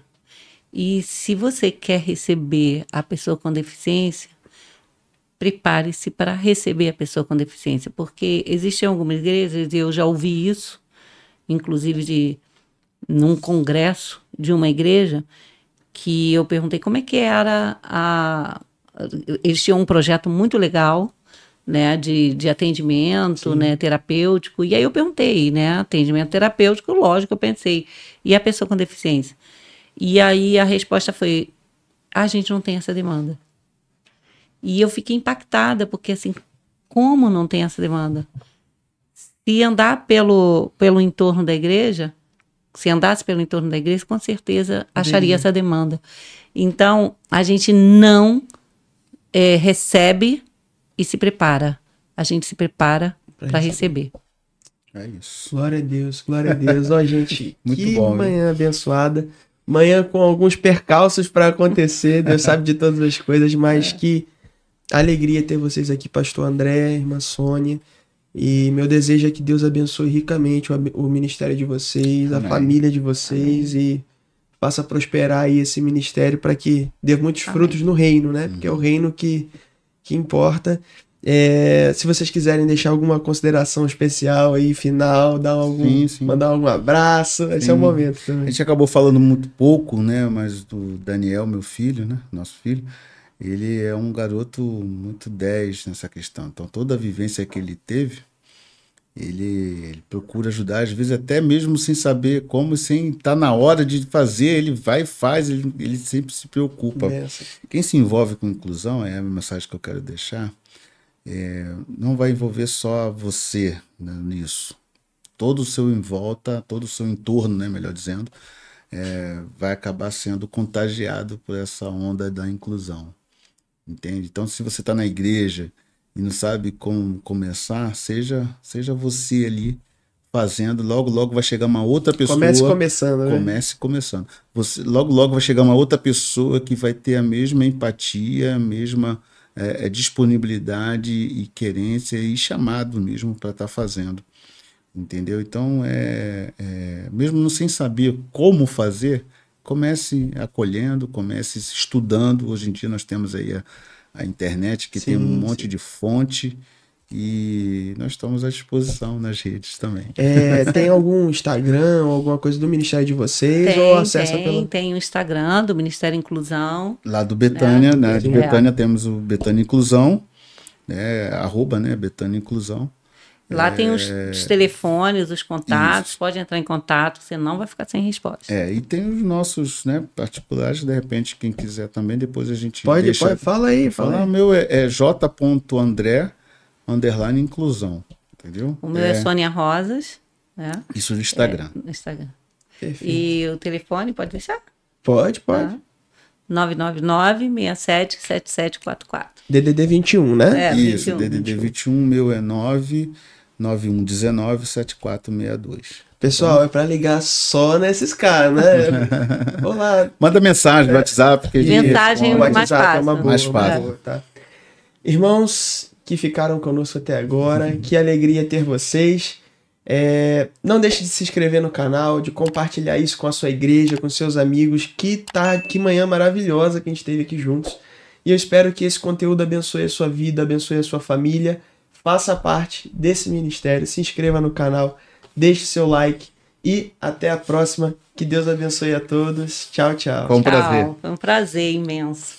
E se você quer receber a pessoa com deficiência, prepare-se para receber a pessoa com deficiência, porque existem algumas igrejas, e eu já ouvi isso, inclusive num congresso de uma igreja, que eu perguntei como é que era eles tinham um projeto muito legal, né, de atendimento, né, terapêutico, e aí eu perguntei, né, atendimento terapêutico, lógico, eu pensei, e a pessoa com deficiência? E aí a resposta foi, a gente não tem essa demanda. E eu fiquei impactada, porque assim, como não tem essa demanda? Se andar pelo entorno da igreja, se andasse pelo entorno da igreja, com certeza acharia essa demanda. Então, a gente não recebe e se prepara. A gente se prepara para receber. É isso. Glória a Deus, glória a Deus. Ó, gente, Muito que bom, manhã abençoada. Manhã com alguns percalços para acontecer, Deus sabe de todas as coisas, mas que alegria ter vocês aqui, pastor André, irmã Sônia. E meu desejo é que Deus abençoe ricamente o ministério de vocês, Amém. A família de vocês e faça prosperar aí esse ministério para que dê muitos frutos no reino, né? Porque é o reino que importa. Se vocês quiserem deixar alguma consideração especial aí, final, mandar algum abraço, esse é o momento também. A gente acabou falando muito pouco, né? Mas do Daniel, meu filho, né? Nosso filho, ele é um garoto muito 10 nessa questão. Então, toda a vivência que ele teve, ele procura ajudar, às vezes até mesmo sem saber como, sem estar na hora de fazer, ele vai e faz, ele sempre se preocupa. Quem se envolve com inclusão, é a mensagem que eu quero deixar, não vai envolver só você, né, nisso. Todo o seu em volta, todo o seu entorno, né, melhor dizendo, vai acabar sendo contagiado por essa onda da inclusão. Entende? Então, se você está na igreja e não sabe como começar, seja você ali fazendo, logo vai chegar uma outra pessoa. Comece começando, né? Comece começando. Logo vai chegar uma outra pessoa que vai ter a mesma empatia, a mesma disponibilidade e querência e chamado mesmo para estar fazendo. Entendeu? Então, mesmo sem saber como fazer, comece acolhendo, comece estudando. Hoje em dia nós temos aí a internet que tem um monte de fonte E nós estamos à disposição nas redes também. Tem algum Instagram, alguma coisa do ministério de vocês? Ou acessa Tem o Instagram do Ministério Inclusão. Lá do Betânia, né? De Betânia temos o Betânia Inclusão, né? @ né? Betânia Inclusão. Lá tem os telefones, os contatos, isso. Pode entrar em contato, você não vai ficar sem resposta. E tem os nossos, né, particulares, de repente, quem quiser também, depois a gente pode, fala aí. O meu é j.andré_inclusão, entendeu? O meu é Sônia Rosas. Isso no Instagram. No Instagram. Perfeito. E o telefone, pode deixar? Pode. 999-677744. DDD 21, né? Isso, 21. DDD 21, meu é 991197462. Pessoal, é para ligar só nesses caras, né? Olá. Manda mensagem no WhatsApp. Que mensagem mais fácil. É uma boa, mais fácil. Tá? Irmãos que ficaram conosco até agora, que alegria ter vocês. Não deixe de se inscrever no canal, de compartilhar isso com a sua igreja, com seus amigos. Que manhã maravilhosa que a gente teve aqui juntos. E eu espero que esse conteúdo abençoe a sua vida, abençoe a sua família. Faça parte desse ministério, se inscreva no canal, deixe seu like e até a próxima. Que Deus abençoe a todos. Tchau, tchau. Foi um prazer. Foi um prazer imenso.